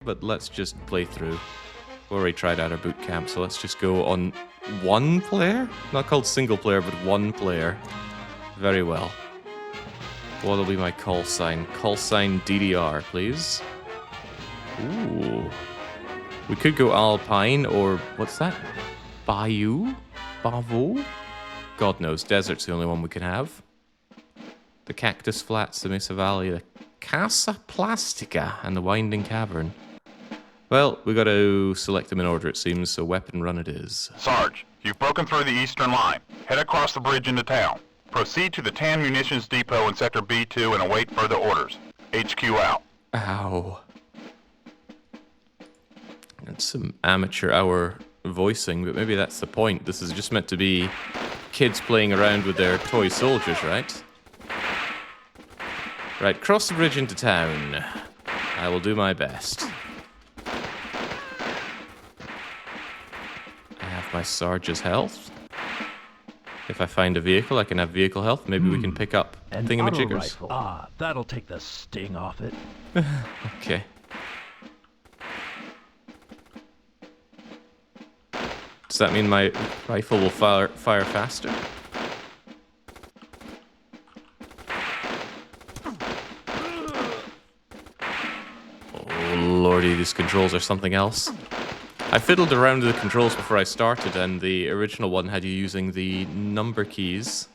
but let's just play through. We already tried out our boot camp, so let's just go on one player? Not called single player, but one player. Very well. What'll be my call sign? Call sign DDR, please. Ooh. We could go Alpine, or what's that? Bayou? Bavo? God knows, desert's the only one we can have. The Cactus Flats, the Mesa Valley, the Casa Plastica, and the Winding Cavern. Well, we gotta select them in order, it seems, so weapon run it is. Sarge, you've broken through the eastern line. Head across the bridge into town. Proceed to the TAN Munitions Depot in Sector B2 and await further orders. HQ out. Ow. That's some amateur hour voicing, but maybe that's the point. This is just meant to be kids playing around with their toy soldiers, right? Right, cross the bridge into town. I will do my best. I have my Sarge's health. If I find a vehicle, I can have vehicle health. Maybe we can pick up thingamajiggers. Ah, that'll take the sting off it. Okay. Does that mean my rifle will fire faster? Oh lordy, these controls are something else. I fiddled around with the controls before I started, and the original one had you using the number keys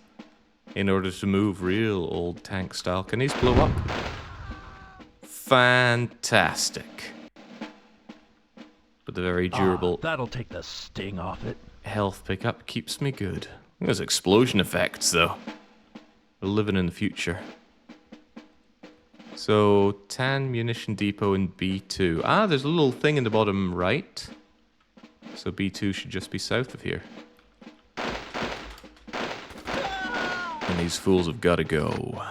in order to move, real old tank style. Can these blow up? Fantastic. But the very durable that'll take the sting off it. health pickup keeps me good. There's explosion effects, though. We're living in the future. So, TAN Munition Depot in B2. Ah, there's a little thing in the bottom right. So B2 should just be south of here. And these fools have got to go.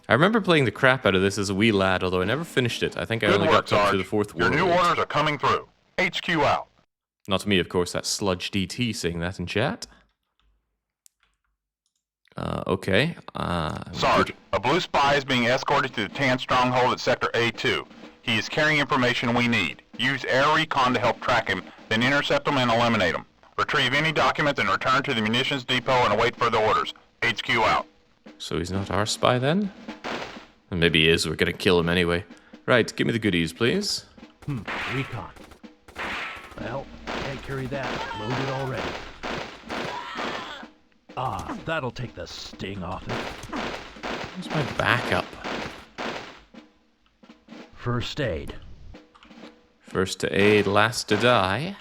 I remember playing the crap out of this as a wee lad, although I never finished it. I think I only got up to the fourth Your world. new orders are coming through. HQ out. Not me, of course. That's Sludge DT saying that in chat. Okay. Sarge, a blue spy is being escorted to the TAN stronghold at Sector A2. He is carrying information we need. Use air recon to help track him, then intercept him and eliminate him. Retrieve any documents and return to the munitions depot and await further orders. HQ out. So he's not our spy then? And maybe he is, we're gonna kill him anyway. Right, give me the goodies, please. Recon. Well, can't carry that. Loaded already. Ah, that'll take the sting off it. Where's my backup? First aid. First to aid, last to die.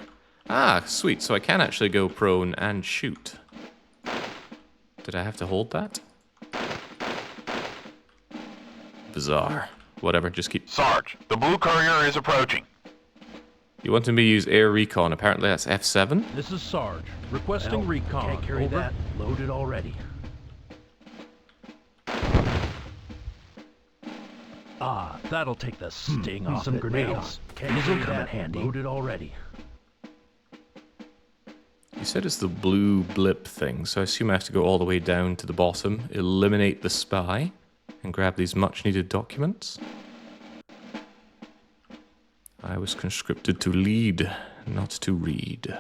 Ah, sweet, so I can actually go prone and shoot. Did I have to hold that? Bizarre. Whatever, just keep... Sarge, the blue courier is approaching. You wanted me to use air recon, apparently that's F7? This is Sarge. Requesting recon. Can't carry that. Loaded already. Ah, that'll take the sting off some grenades. These will come in handy. Loaded already. You said it's the blue blip thing, so I assume I have to go all the way down to the bottom, eliminate the spy, and grab these much-needed documents. I was conscripted to lead, not to read.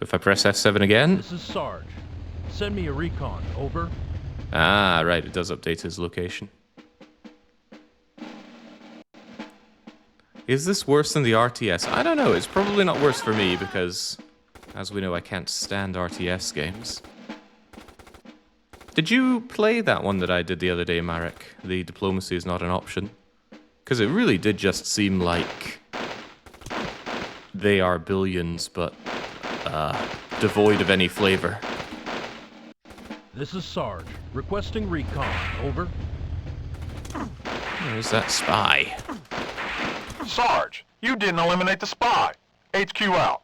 If I press F7 again... This is Sarge. Send me a recon. Over. Ah, right, it does update his location. Is this worse than the RTS? I don't know, it's probably not worse for me because, as we know, I can't stand RTS games. Did you play that one that I did the other day, Marek? The diplomacy is not an option? Because it really did just seem like they are billions, but devoid of any flavor. This is Sarge. Requesting recon. Over. Where's that spy? Sarge, you didn't eliminate the spy. HQ out.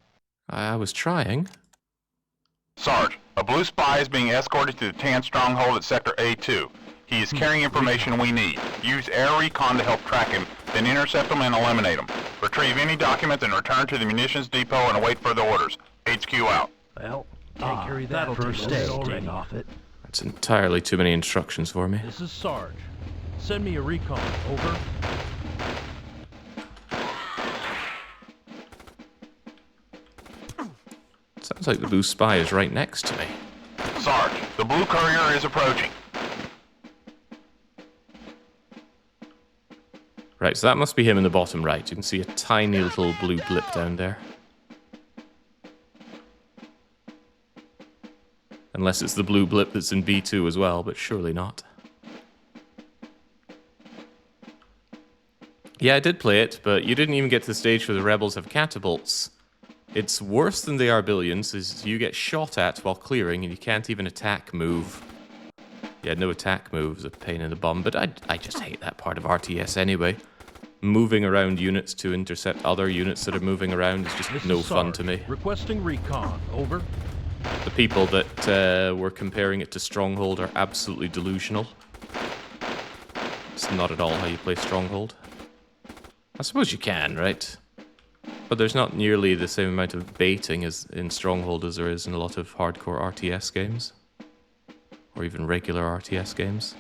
I was trying. Sarge, a blue spy is being escorted to the TAN stronghold at Sector A2. He is carrying information we need. Use air recon to help track him, then intercept him and eliminate him. Retrieve any documents and return to the munitions depot and await further orders. HQ out. Well, can't carry that. That'll take the sting off it. That's entirely too many instructions for me. This is Sarge. Send me a recon. Over. Sounds like the blue spy is right next to me. Sarge, the blue courier is approaching. Right, so that must be him in the bottom right. You can see a tiny little blue blip down there. Unless it's the blue blip that's in B2 as well, but surely not. Yeah, I did play it, but you didn't even get to the stage where the rebels have catapults. It's worse than they are billions, is you get shot at while clearing and you can't even attack move. Yeah, no attack move is a pain in the bum, but I just hate that part of RTS anyway. Moving around units to intercept other units that are moving around is just no fun to me. Requesting recon. Over. The people that were comparing it to Stronghold are absolutely delusional. It's not at all how you play Stronghold. I suppose you can, right? But there's not nearly the same amount of baiting as in Stronghold as there is in a lot of hardcore RTS games. Or even regular RTS games.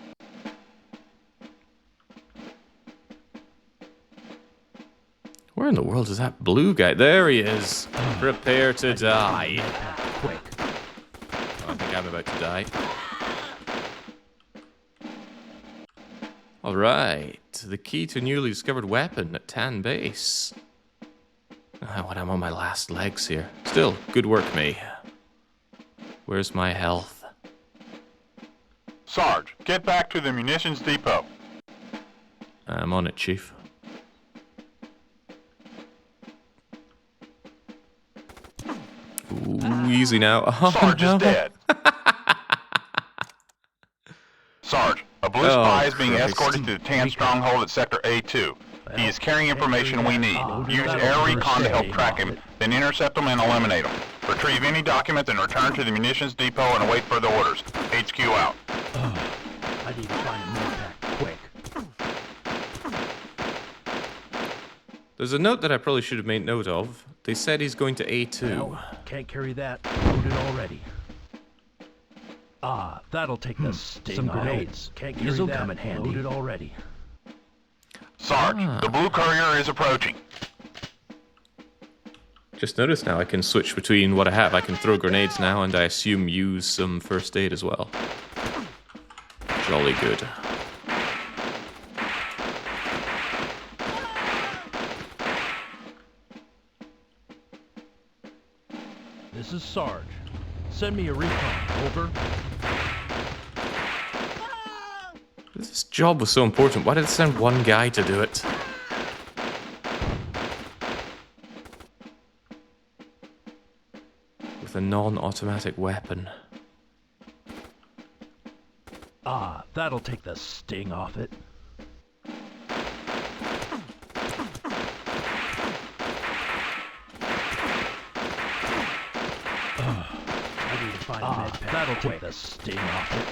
Where in the world is that blue guy? There he is! Prepare to die. Quick. Oh, I think I'm about to die. Alright, the key to newly discovered weapon at Tan Base. When I'm on my last legs here. Still, good work, me. Where's my health? Sarge, get back to the munitions depot. I'm on it, Chief. Ooh, easy now. Oh, Sarge no. is dead. Sarge, a blue spy is being Christ. escorted to the Tan stronghold at Sector A2. He is carrying information we need. Use air recon to help track him, then intercept him and eliminate him. Retrieve any documents and return to the munitions depot and await further orders. HQ out. I need to find a med-pack quick. There's a note that I probably should have made note of. They said he's going to A2. Well, can't carry that. Loaded already. That'll take the sting Some off. grenades. Can't carry This'll that. come in handy. Loaded already. Sarge, the blue courier is approaching. Just noticed now I can switch between what I have. I can throw grenades now and I assume use some first aid as well. Jolly good. This is Sarge. Send me a recon. Over. This job was so important. Why did it send one guy to do it? With a non-automatic weapon. That'll take the sting off it. I need to find a med pack. That'll take the sting off it.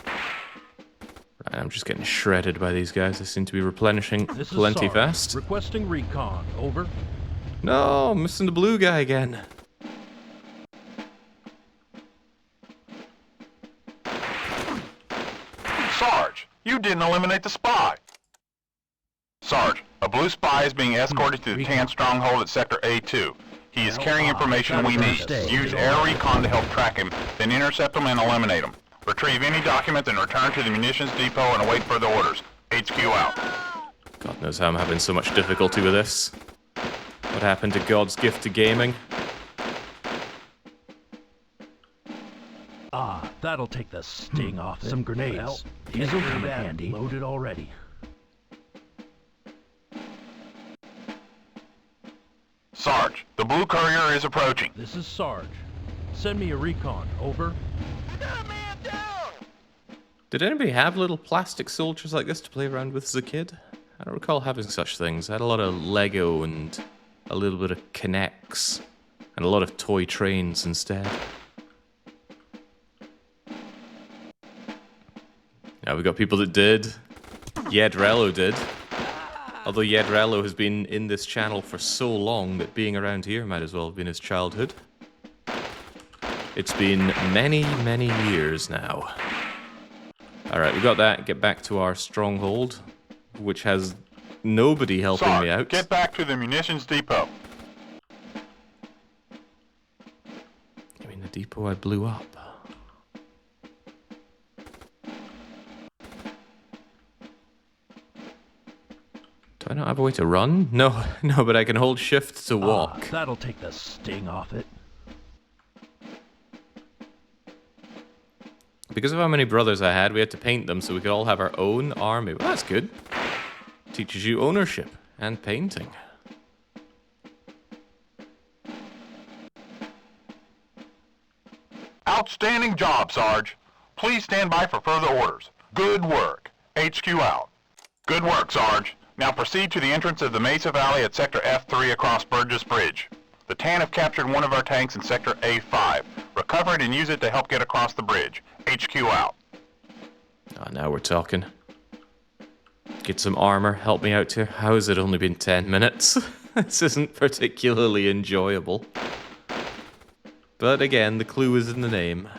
Right, I'm just getting shredded by these guys. They seem to be replenishing This is plenty Sarge. fast. Requesting recon. Over. No, I'm missing the blue guy again. Sarge, you didn't eliminate the spy. Sarge, a blue spy is being escorted to the Tan stronghold at Sector A2. He is carrying information we need. Use air recon to help track him, then intercept him and eliminate him. Retrieve any documents and return to the munitions depot and await further orders. HQ out. God knows how I'm having so much difficulty with this. What happened to God's gift to gaming? That'll take the sting off it. Some grenades. Well, This'll can't come in carry that. handy. Loaded already. Sarge, the blue courier is approaching. This is Sarge. Send me a recon. Over. Did anybody have little plastic soldiers like this to play around with as a kid? I don't recall having such things. I had a lot of Lego and a little bit of Kinects and a lot of toy trains instead. Now we got people that did. Yedrello did. Although Yedrello has been in this channel for so long that being around here might as well have been his childhood. It's been many, many years now. Alright, we got that. Get back to our stronghold, which has nobody helping Sarge, me out. get back to the munitions depot. I mean, the depot I blew up. Do I not have a way to run? No, no, but I can hold shift to walk. That'll take the sting off it. Because of how many brothers I had, we had to paint them so we could all have our own army. Well, that's good. Teaches you ownership and painting. Outstanding job, Sarge. Please stand by for further orders. Good work. HQ out. Good work, Sarge. Now proceed to the entrance of the Mesa Valley at Sector F3 across Burgess Bridge. The TAN have captured one of our tanks in Sector A5. Recover it and use it to help get across the bridge. HQ out. Oh, now we're talking. Get some armor, help me out here. How has it only been 10 minutes? This isn't particularly enjoyable. But again, the clue is in the name.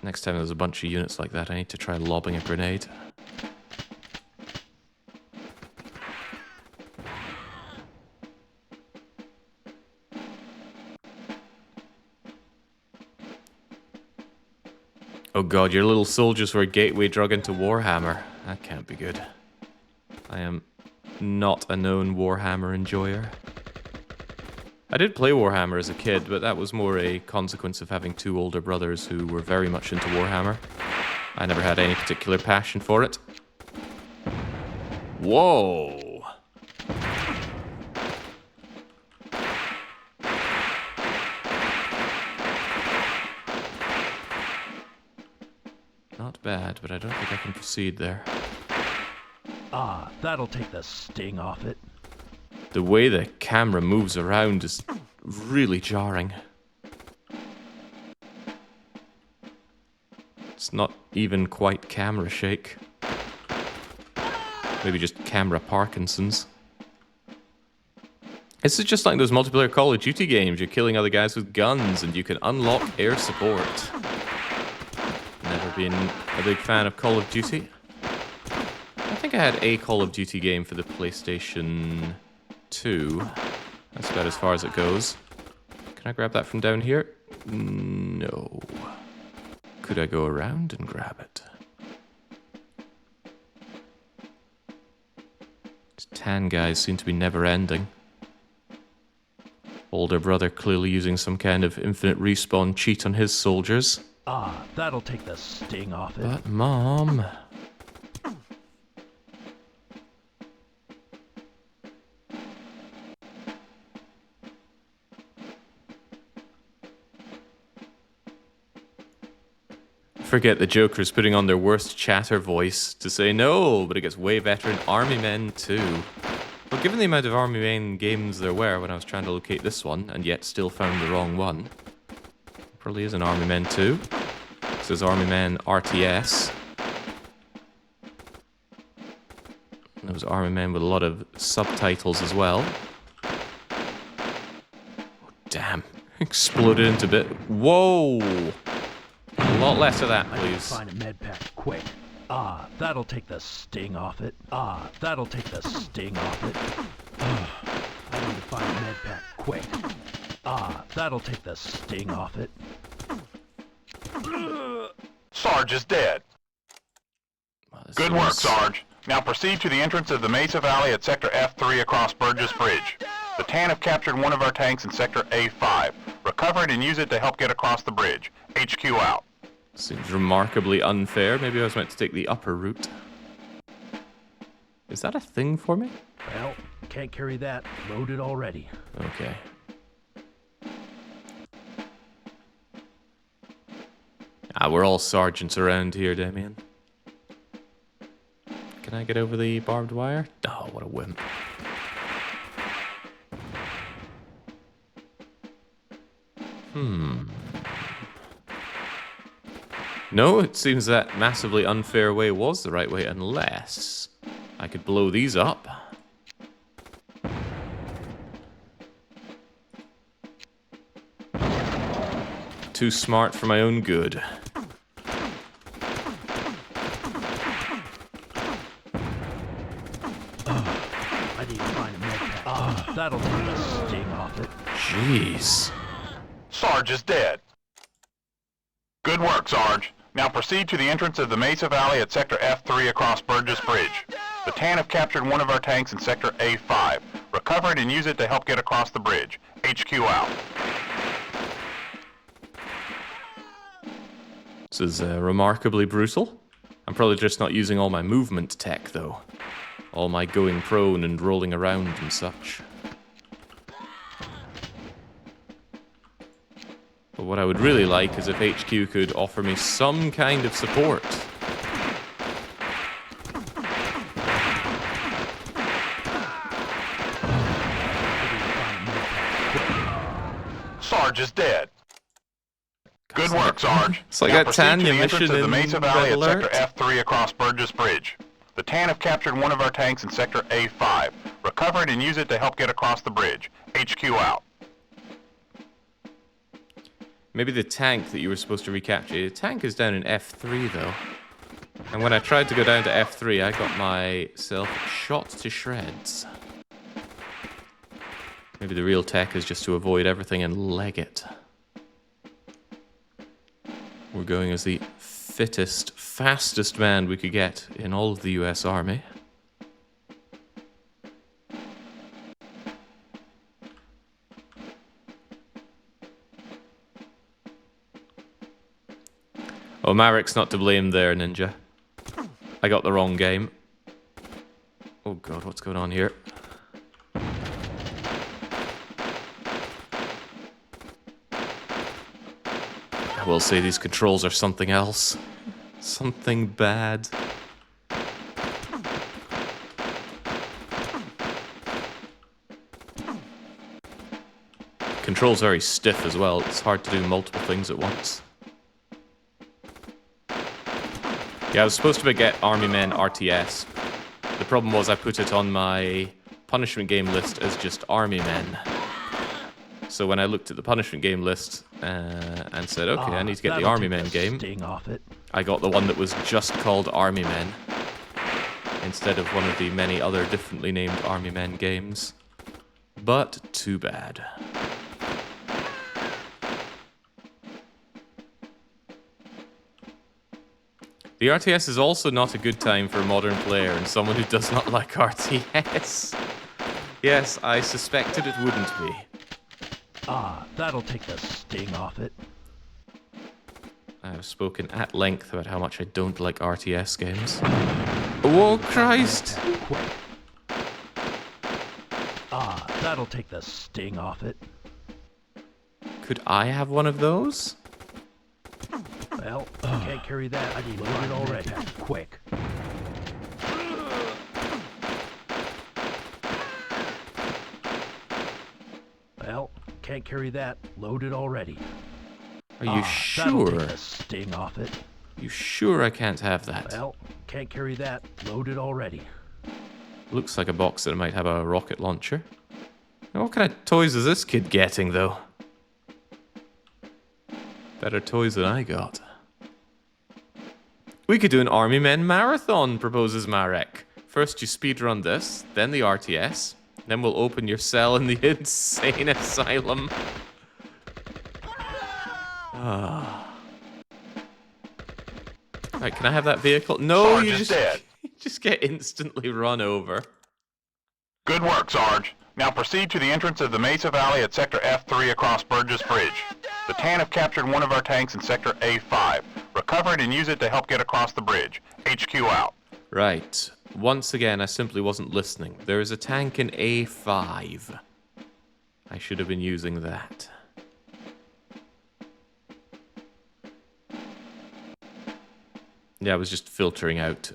Next time there's a bunch of units like that, I need to try lobbing a grenade. Oh god, your little soldiers were a gateway drug into Warhammer. That can't be good. I am not a known Warhammer enjoyer. I did play Warhammer as a kid, but that was more a consequence of having two older brothers who were very much into Warhammer. I never had any particular passion for it. Whoa! Not bad, but I don't think I can proceed there. That'll take the sting off it. The way the camera moves around is really jarring. It's not even quite camera shake. Maybe just camera Parkinson's. This is just like those multiplayer Call of Duty games. You're killing other guys with guns and you can unlock air support. Never been a big fan of Call of Duty. I think I had a Call of Duty game for the PlayStation 2. That's about as far as it goes. Can I grab that from down here? No. Could I go around and grab it? These tan guys seem to be never ending. Older brother clearly using some kind of infinite respawn cheat on his soldiers. That'll take the sting off it. But Mom... Forget the jokers putting on their worst chatter voice to say no, but it gets way better in Army Men 2. Well, given the amount of Army Men games there were when I was trying to locate this one, and yet still found the wrong one, probably is an Army Men 2. This is Army Men RTS. And there was Army Men with a lot of subtitles as well. Oh, damn. Exploded into bit. Whoa! A lot less of that, I need to please. find a med pack quick. That'll take the sting off it. That'll take the sting off it. I need to find a med pack quick. That'll take the sting off it. Sarge is dead. Wow, this Good work, is- Sarge. Now proceed to the entrance of the Mesa Valley at Sector F3 across Burgess Bridge. The TAN have captured one of our tanks in Sector A5. Recover it and use it to help get across the bridge. HQ out. Seems remarkably unfair. Maybe I was meant to take the upper route. Is that a thing for me? Well, can't carry that. Loaded already. Okay. We're all sergeants around here, Damien. Can I get over the barbed wire? Oh, what a wimp. No, it seems that massively unfair way was the right way, unless I could blow these up. Too smart for my own good. I need to find a med pack. That'll take the sting off it. Jeez. Sarge is dead. Good work, Sarge. Now proceed to the entrance of the Mesa Valley at Sector F3 across Burgess Bridge. The TAN have captured one of our tanks in Sector A5. Recover it and use it to help get across the bridge. HQ out. This is remarkably brutal. I'm probably just not using all my movement tech, though. All my going prone and rolling around and such. But what I would really like is if HQ could offer me some kind of support. Sarge is dead. Good work, Sarge. It's like now that proceed Tanya to the entrance mission of the in Mesa Valley Red at Sector Alert. F3 across Burgess Bridge. The TAN have captured one of our tanks in Sector A5. Recover it and use it to help get across the bridge. HQ out. Maybe the tank that you were supposed to recapture. The tank is down in F3, though. And when I tried to go down to F3, I got myself shot to shreds. Maybe the real tech is just to avoid everything and leg it. We're going as the fittest, fastest man we could get in all of the US Army. Oh, Marek's not to blame there, Ninja. I got the wrong game. Oh god, what's going on here? I will say these controls are something else. Something bad. Controls very stiff as well. It's hard to do multiple things at once. Yeah, I was supposed to get Army Men RTS. The problem was I put it on my punishment game list as just Army Men. So when I looked at the punishment game list and said, okay, I need to get the Army Men game, I got the one that was just called Army Men instead of one of the many other differently named Army Men games. But too bad. The RTS is also not a good time for a modern player and someone who does not like RTS. Yes, I suspected it wouldn't be. That'll take the sting off it. I have spoken at length about how much I don't like RTS games. Oh, Christ! Quick. That'll take the sting off it. Could I have one of those? Well, can't carry that. I need to load it already. Quick. Well, can't carry that. Loaded already. Are you That'll sure? take the sting off it. You sure I can't have that? Well, can't carry that. Loaded already. Looks like a box that might have a rocket launcher. Now, what kind of toys is this kid getting, though? Better toys than I got. We could do an Army Men marathon, proposes Marek. First you speedrun this, then the RTS, then we'll open your cell in the insane asylum. Right, can I have that vehicle? No, Sarge you is dead. you just get instantly run over. Good work, Sarge. Now proceed to the entrance of the Mesa Valley at Sector F3 across Burgess Bridge. The TAN have captured one of our tanks in Sector A5. Recover it and use it to help get across the bridge. HQ out. Right. Once again, I simply wasn't listening. There is a tank in A5. I should have been using that. Yeah, I was just filtering out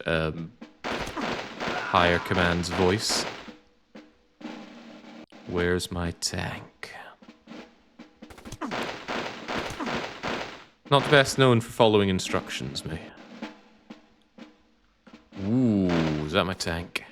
higher command's voice. Where's my tank? Not best known for following instructions, me. Ooh, is that my tank?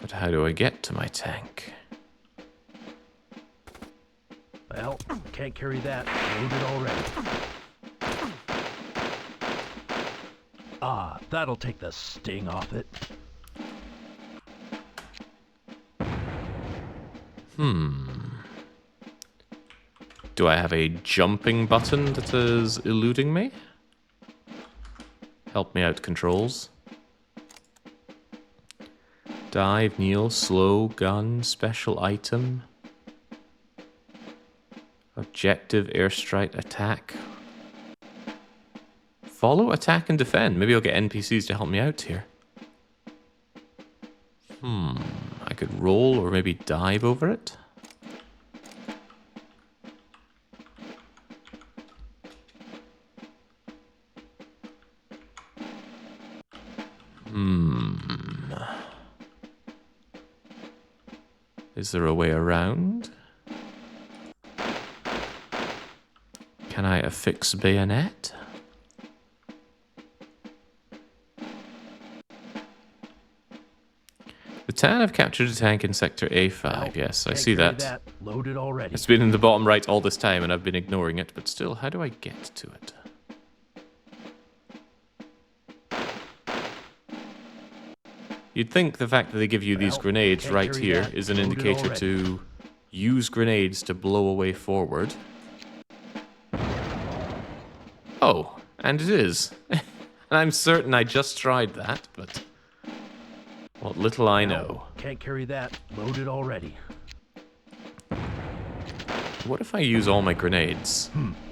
But how do I get to my tank? Well, can't carry that. Loaded already. Ah, that'll take the sting off it. Do I have a jumping button that is eluding me? Help me out, controls. Dive, kneel, slow, gun, special item. Objective, airstrike, attack. Follow, attack, and defend. Maybe I'll get NPCs to help me out here. I could roll or maybe dive over it. Is there a way around? Can I affix bayonet? The Tan have captured a tank in sector A5. Well, Yes, I can't see carry that. Loaded already. It's been in the bottom right all this time and I've been ignoring it, but still, how do I get to it? You'd think the fact that they give you these Well, grenades can't right carry here that. is an Loaded indicator already. to use grenades to blow away forward. Oh, and it is. And I'm certain I just tried that, but what little I know. Can't carry that. Loaded already. What if I use all my grenades?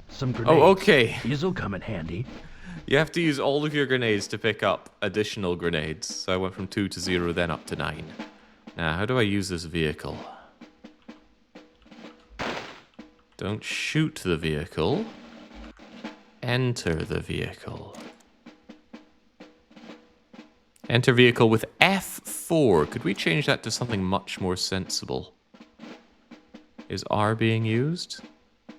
Some grenades. Oh, okay. These'll come in handy. You have to use all of your grenades to pick up additional grenades. So I went from 2 to 0, then up to 9. Now, how do I use this vehicle? Don't shoot the vehicle. Enter the vehicle. Enter vehicle with F4. Could we change that to something much more sensible? Is R being used?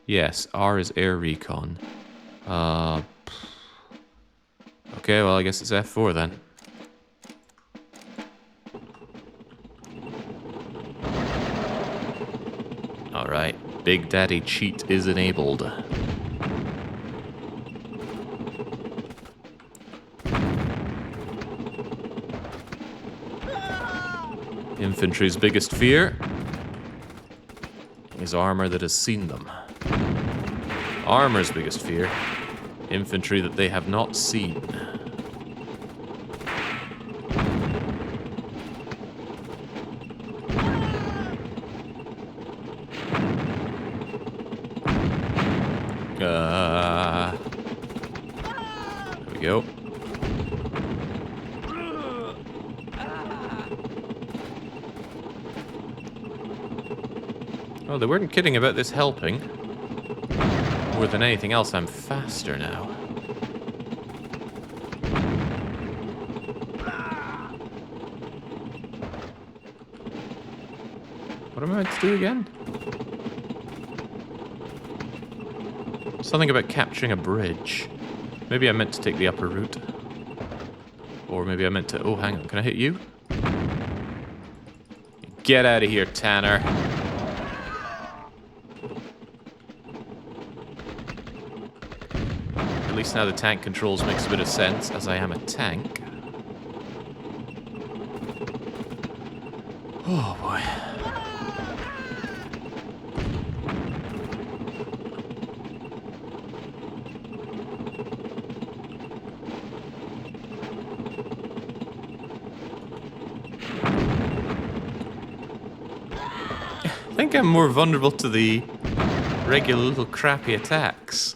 Yes, R is air recon. Okay, well, I guess it's F4 then. Alright, Big Daddy cheat is enabled. Infantry's biggest fear is armor that has seen them. Armor's biggest fear, infantry that they have not seen. There we go. Oh, they weren't kidding about this helping. More than anything else, I'm faster now. What am I meant to do again? Something about capturing a bridge. Maybe I meant to take the upper route. Or maybe I meant to... Oh, hang on. Can I hit you? Get out of here, Tanner. At least now the tank controls makes a bit of sense, as I am a tank. Oh, boy. I think I'm more vulnerable to the regular little crappy attacks.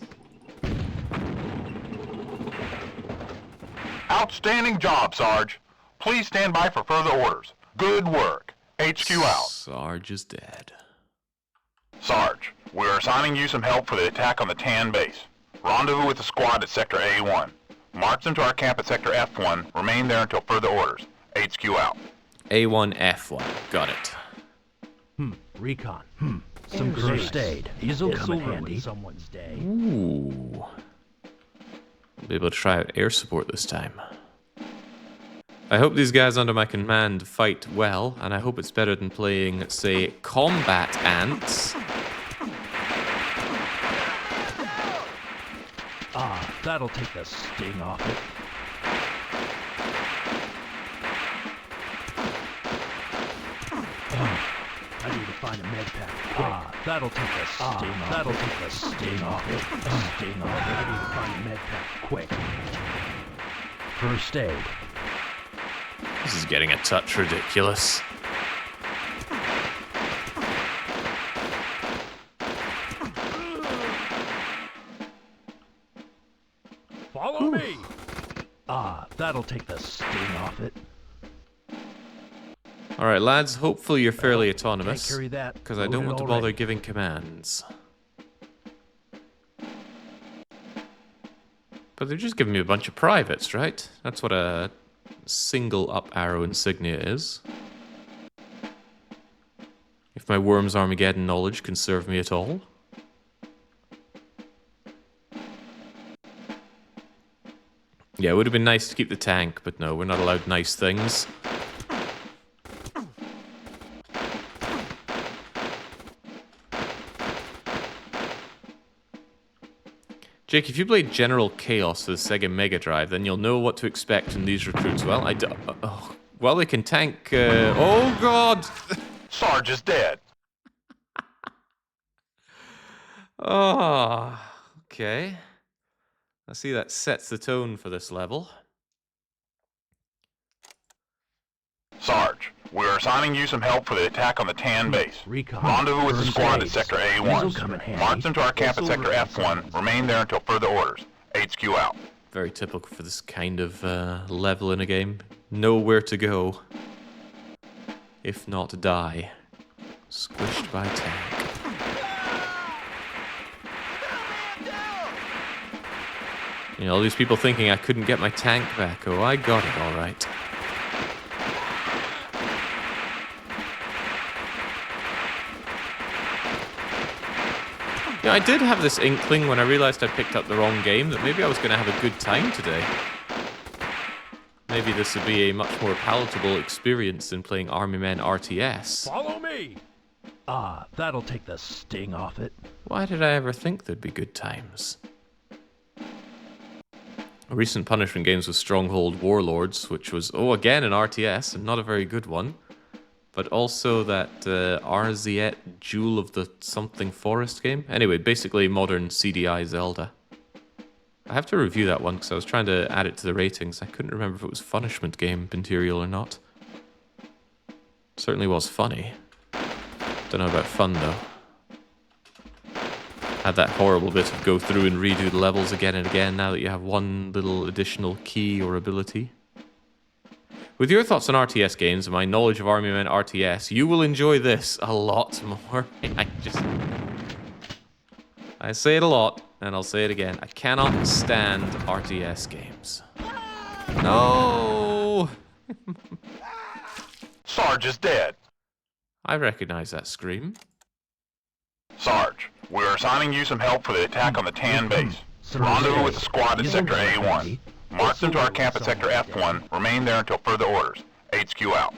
Outstanding job, Sarge. Please stand by for further orders. Good work. HQ out. Sarge is dead. Sarge, we are assigning you some help for the attack on the Tan base. Rendezvous with the squad at Sector A1. March them to our camp at Sector F1. Remain there until further orders. HQ out. A1F1. Got it. Recon. Some first aid. These'll come in handy. Someone's day. Ooh. I'll be able to try out air support this time. I hope these guys under my command fight well, and I hope it's better than playing, say, combat ants. That'll take the sting off it. I need to find a med pack. That'll take the sting off. That'll take the sting off it. Sting off it. I need to find a med pack quick. First aid. This is getting a touch ridiculous. Follow me! That'll take the sting off it. Alright, lads, hopefully you're fairly autonomous. Can't carry that. Because I don't want to bother giving commands. But they're just giving me a bunch of privates, right? That's what a single up arrow insignia is. If my Worms Armageddon knowledge can serve me at all. Yeah, it would have been nice to keep the tank, but no, we're not allowed nice things. Jake, if you played General Chaos for the Sega Mega Drive, then you'll know what to expect from these recruits. Well, well, they can tank. Oh God! Sarge is dead. Oh, okay. I see that sets the tone for this level. Sarge, we are assigning you some help for the attack on the Tan base. Recon. Rendezvous with the First squad at aids. Sector These'll come in A1. handy. March them to our camp at Silver Sector and F1. Sons. Remain there until further orders. HQ out. Very typical for this kind of level in a game. Know where to go. If not, die. Squished by tank. You know, all these people thinking I couldn't get my tank back. Oh, I got it all right. Yeah, I did have this inkling when I realized I picked up the wrong game that maybe I was going to have a good time today. Maybe this would be a much more palatable experience than playing Army Men RTS. Follow me! That'll take the sting off it. Why did I ever think there'd be good times? A recent punishment games was Stronghold Warlords, which was, again an RTS, and not a very good one. But also that RZet Jewel of the Something Forest game. Anyway, basically modern CDI Zelda. I have to review that one because I was trying to add it to the ratings. I couldn't remember if it was punishment game material or not. Certainly was funny. Don't know about fun though. Had that horrible bit of go through and redo the levels again and again now that you have one little additional key or ability. With your thoughts on RTS games and my knowledge of Army Men RTS, you will enjoy this a lot more. I say it a lot, and I'll say it again. I cannot stand RTS games. No! Sarge is dead. I recognize that scream. Sarge, we are assigning you some help for the attack on the Tan base. Rendezvous with the squad at Sector A1. March them to our camp at Sector F1. Remain there until further orders. HQ out.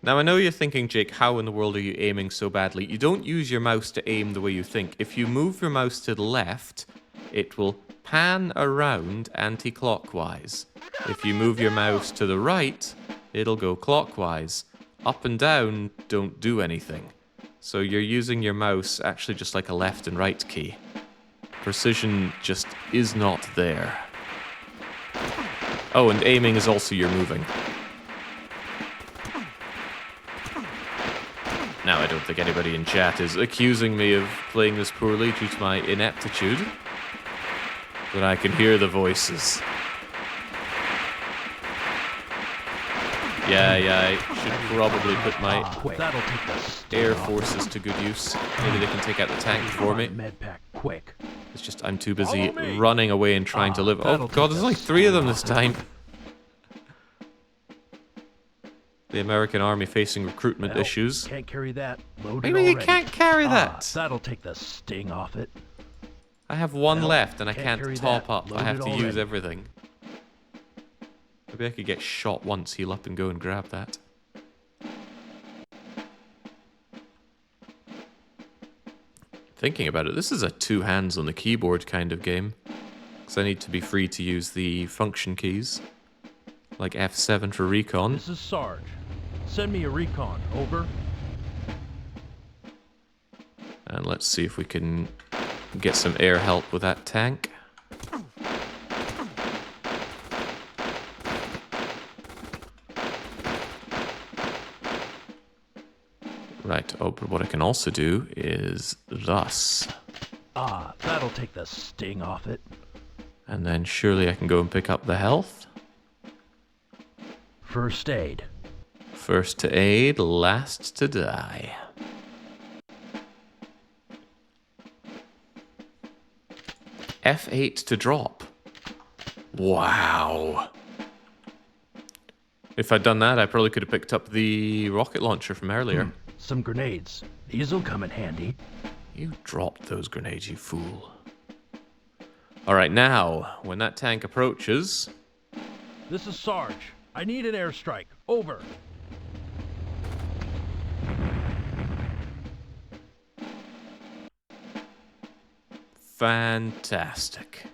Now, I know you're thinking, Jake, how in the world are you aiming so badly? You don't use your mouse to aim the way you think. If you move your mouse to the left, it will pan around anti-clockwise. If you move your mouse to the right, it'll go clockwise. Up and down don't do anything. So you're using your mouse actually just like a left and right key. Precision just is not there. Oh, and aiming is also your moving. Now, I don't think anybody in chat is accusing me of playing this poorly due to my ineptitude. But I can hear the voices. Yeah, I should probably put my That'll take the sting air off forces to good use. Maybe they can take out the tank for me. Med pack quick. It's just I'm too busy Follow me. running away and trying to live. Oh that'll god, take there's the only 3 of them sting this off time. The American army facing recruitment Well, issues. Can't carry that. Loaded Maybe you already. can't carry that. That'll take the sting off it. I have 1 Well, left and I can't can't carry top that. up. I have to Loaded use already. everything. Maybe I could get shot once, heal up and go and grab that. Thinking about it, this is a 2 hands on the keyboard kind of game. Because I need to be free to use the function keys. Like F7 for recon. This is Sarge. Send me a recon. Over. And let's see if we can get some air help with that tank. Right, oh, but what I can also do is thus. That'll take the sting off it. And then surely I can go and pick up the health. First aid. First to aid, last to die. F8 to drop. Wow. If I'd done that, I probably could have picked up the rocket launcher from earlier. Some grenades. These'll come in handy. You dropped those grenades, you fool. Alright, now, when that tank approaches... This is Sarge. I need an airstrike. Over. Fantastic.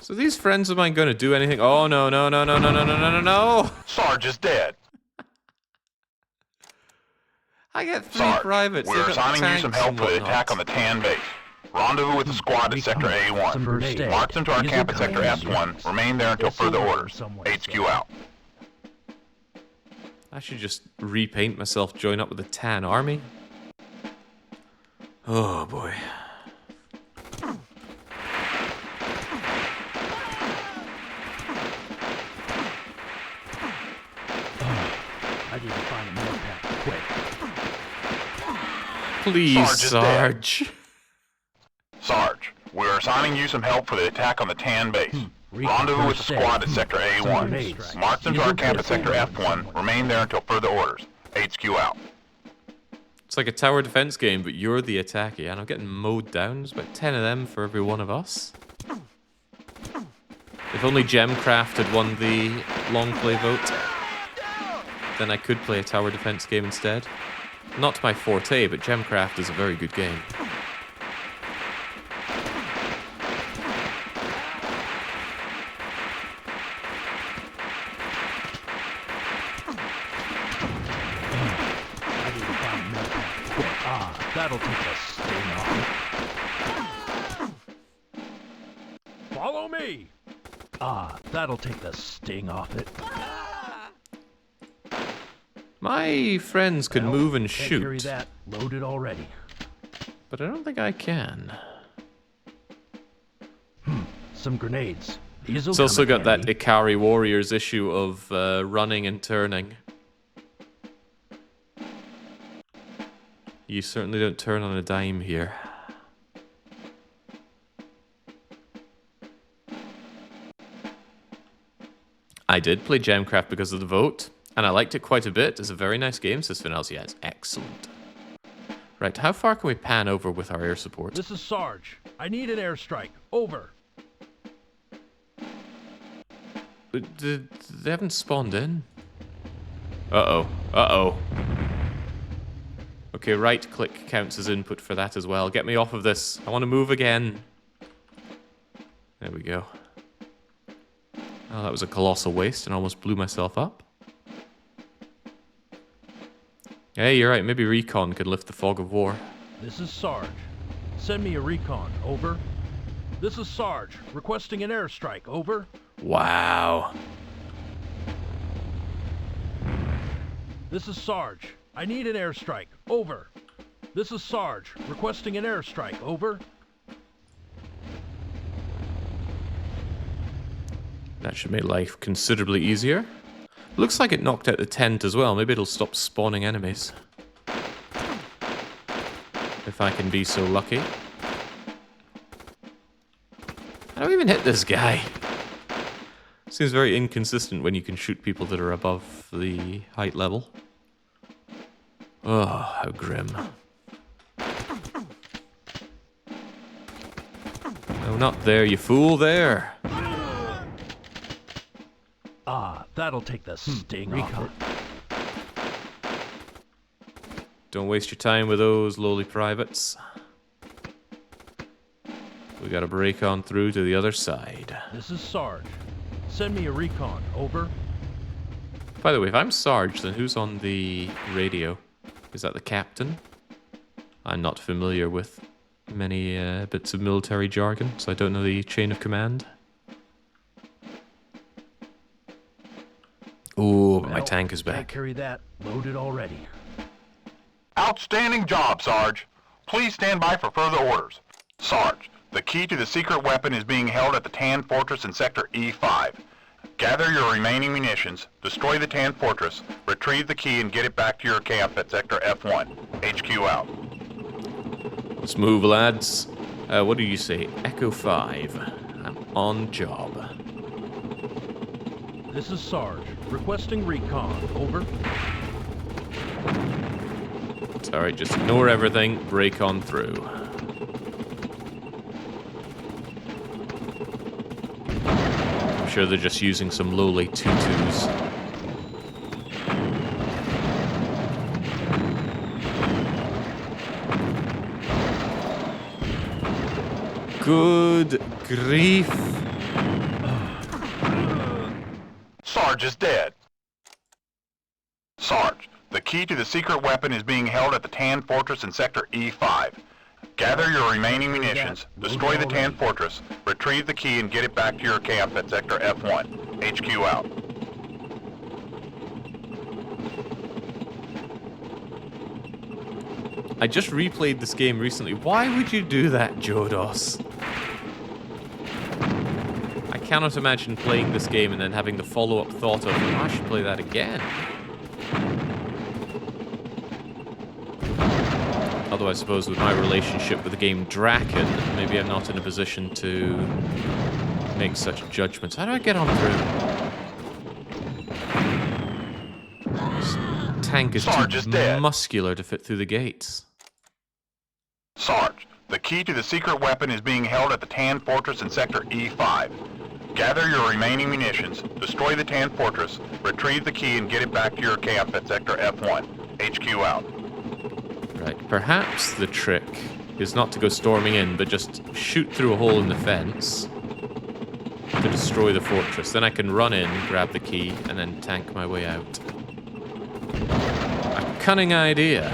So these friends of mine going to do anything? Oh, no, no, no, no, no, no, no, no, no, no. Sarge is dead. I get 3 Sarge, privates. we're They've got assigning you some tanks help and for the whatnot. attack on the Tan base. Rendezvous with the squad at Sector Some A1. first aid. March them to our These'll camp at come Sector in handy. S1. Remain there until This'll further work orders. somewhere, HQ so. out. I should just repaint myself, join up with the tan army. Oh boy. I need to find a med pack quick. Please, Sarge is Sarge. Sarge, we're assigning you some help for the attack on the Tan base. Recon Rendezvous with the first aid. squad at Sector Some A1. grenades. March them to our These'll camp at come Sector in F1. Remain there until further orders. HQ out. It's like a tower defense game, but you're the attacker, and I'm getting mowed down. There's about 10 of them for every one of us. If only Gemcraft had won the long play vote, then I could play a tower defense game instead. Not my forte, but Gemcraft is a very good game. I need to find a med pack quick. That'll take the sting off it. Follow me. That'll take the sting off it. My friends could Well, move and can't carry shoot, that. Loaded already. but I don't think I can. Some grenades. These'll It's also come in got that handy. Ikari Warriors issue of running and turning. You certainly don't turn on a dime here. I did play Gemcraft because of the vote, and I liked it quite a bit. It's a very nice game, says Finals. Yeah, it's excellent. Right, how far can we pan over with our air support? This is Sarge. I need an airstrike. Over. They haven't spawned in. Uh-oh. Uh-oh. Okay, right-click counts as input for that as well. Get me off of this. I want to move again. There we go. Oh, that was a colossal waste and almost blew myself up. Hey, you're right. Maybe recon could lift the fog of war. This is Sarge. Send me a recon. Over. This is Sarge. Requesting an airstrike. Over. Wow. This is Sarge. I need an airstrike. Over. This is Sarge, requesting an airstrike, over. That should make life considerably easier. Looks like it knocked out the tent as well. Maybe it'll stop spawning enemies. If I can be so lucky. I don't even hit this guy. Seems very inconsistent when you can shoot people that are above the height level. Oh, how grim. No, not there, you fool, there. Ah, that'll take the sting off it. Don't waste your time with those lowly privates. We gotta break on through to the other side. This is Sarge. Send me a recon, over. By the way, if I'm Sarge, then who's on the radio? Is that the captain? I'm not familiar with many bits of military jargon, so I don't know the chain of command. Ooh, but my tank is Can't back. carry that. Loaded already. Outstanding job, Sarge. Please stand by for further orders. Sarge, the key to the secret weapon is being held at the Tan Fortress in Sector E5. Gather your remaining munitions, destroy the Tan Fortress, retrieve the key, and get it back to your camp at Sector F1. HQ out. Let's move, lads. What do you say? Echo 5. I'm on job. This is Sarge, requesting recon, over. It's alright, just ignore everything, break on through. I'm sure they're just using some lowly tutus. Good grief. Sarge is dead. Sarge, the key to the secret weapon is being held at the Tan Fortress in Sector E5. Gather your remaining munitions, destroy the Tan Fortress, retrieve the key, and get it back to your camp at Sector F1. HQ out. I just replayed this game recently. Why would you do that, Jodos? I cannot imagine playing this game and then having the follow-up thought of, I should play that again. Although I suppose with my relationship with the game Draken, maybe I'm not in a position to make such judgments. How do I get on through? This tank is Sarge too is dead. muscular to fit through the gates. Sarge, the key to the secret weapon is being held at the Tan Fortress in Sector E5. Gather your remaining munitions, destroy the Tan Fortress, retrieve the key, and get it back to your camp at Sector F1. HQ out. Right, perhaps the trick is not to go storming in, but just shoot through a hole in the fence to destroy the fortress. Then I can run in, grab the key, and then tank my way out. A cunning idea.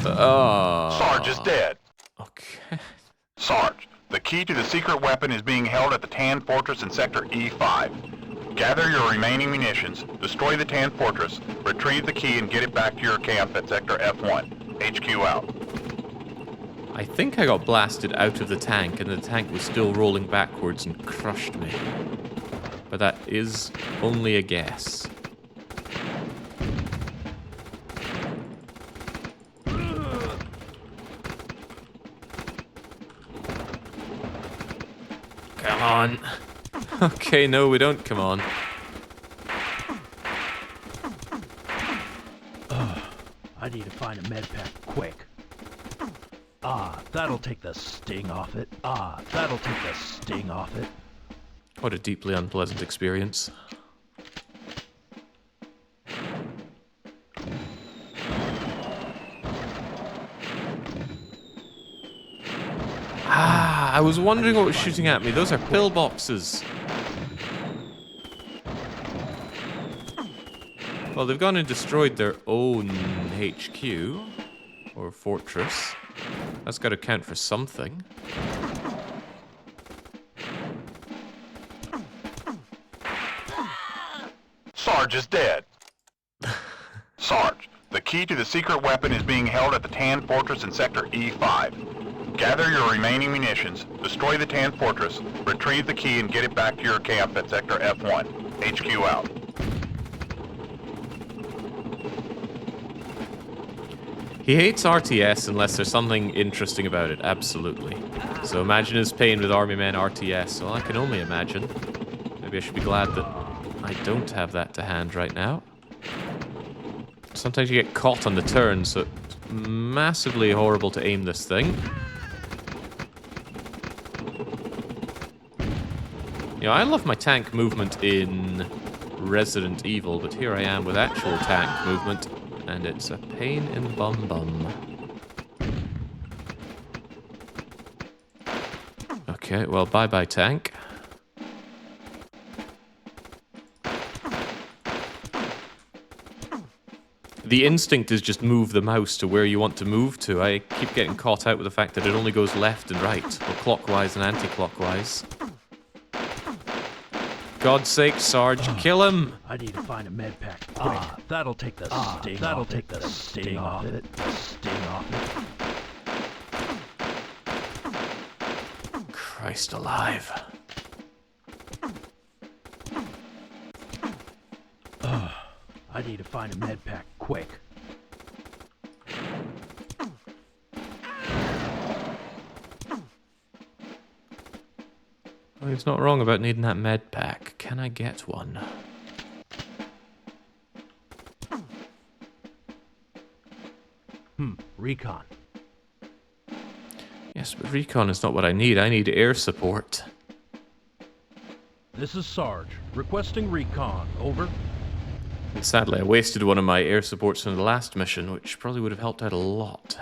Oh. Sarge is dead. Okay. Sarge, the key to the secret weapon is being held at the Tan Fortress in Sector E5. Gather your remaining munitions, destroy the Tan Fortress, retrieve the key, and get it back to your camp at Sector F1. HQ out. I think I got blasted out of the tank, and the tank was still rolling backwards and crushed me. But that is only a guess. Come on. Okay, no, we don't come on. I need to find a med pack quick. Ah, that'll take the sting off it. Ah, that'll take the sting off it. What a deeply unpleasant experience. Ah, I was wondering what was shooting at me. Those are pillboxes. Well, they've gone and destroyed their own HQ, or fortress. That's got to count for something. Sarge is dead. Sarge, the key to the secret weapon is being held at the Tan Fortress in Sector E5. Gather your remaining munitions, destroy the Tan Fortress, retrieve the key and get it back to your camp at Sector F1. HQ out. He hates RTS unless there's something interesting about it, absolutely. So imagine his pain with Army Men RTS. Well, I can only imagine. Maybe I should be glad that I don't have that to hand right now. Sometimes you get caught on the turn, so it's massively horrible to aim this thing. You know, I love my tank movement in Resident Evil, but here I am with actual tank movement, and it's a pain in the bum. Okay, well, bye-bye tank. The instinct is just move the mouse to where you want to move to. I keep getting caught out with the fact that it only goes left and right, or clockwise and anti-clockwise. God's sake, Sarge, kill him! I need to find a med pack quick. That'll take the sting. That'll take the sting off it. The sting off it. Christ alive. I need to find a med pack quick. Well, he's not wrong about needing that med pack. Can I get one? Recon. Yes, but recon is not what I need. I need air support. This is Sarge. Requesting recon. Over. And sadly, I wasted one of my air supports from the last mission, which probably would have helped out a lot.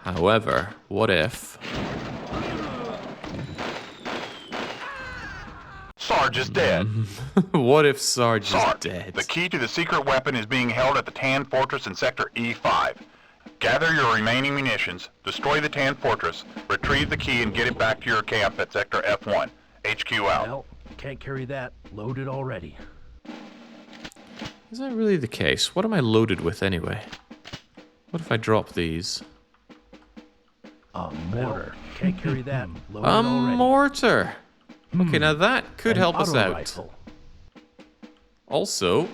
However, what if... Sarge is dead. What if Sarge is dead? The key to the secret weapon is being held at the Tan Fortress in Sector E5. Gather your remaining munitions, destroy the Tan Fortress, retrieve the key and get it back to your camp at Sector F1. HQ out. Well, can't carry that. Loaded already. Is that really the case? What am I loaded with anyway? What if I drop these? A mortar. Can't carry that. Loaded A already. mortar! Okay, now that could help us auto out. rifle. Also,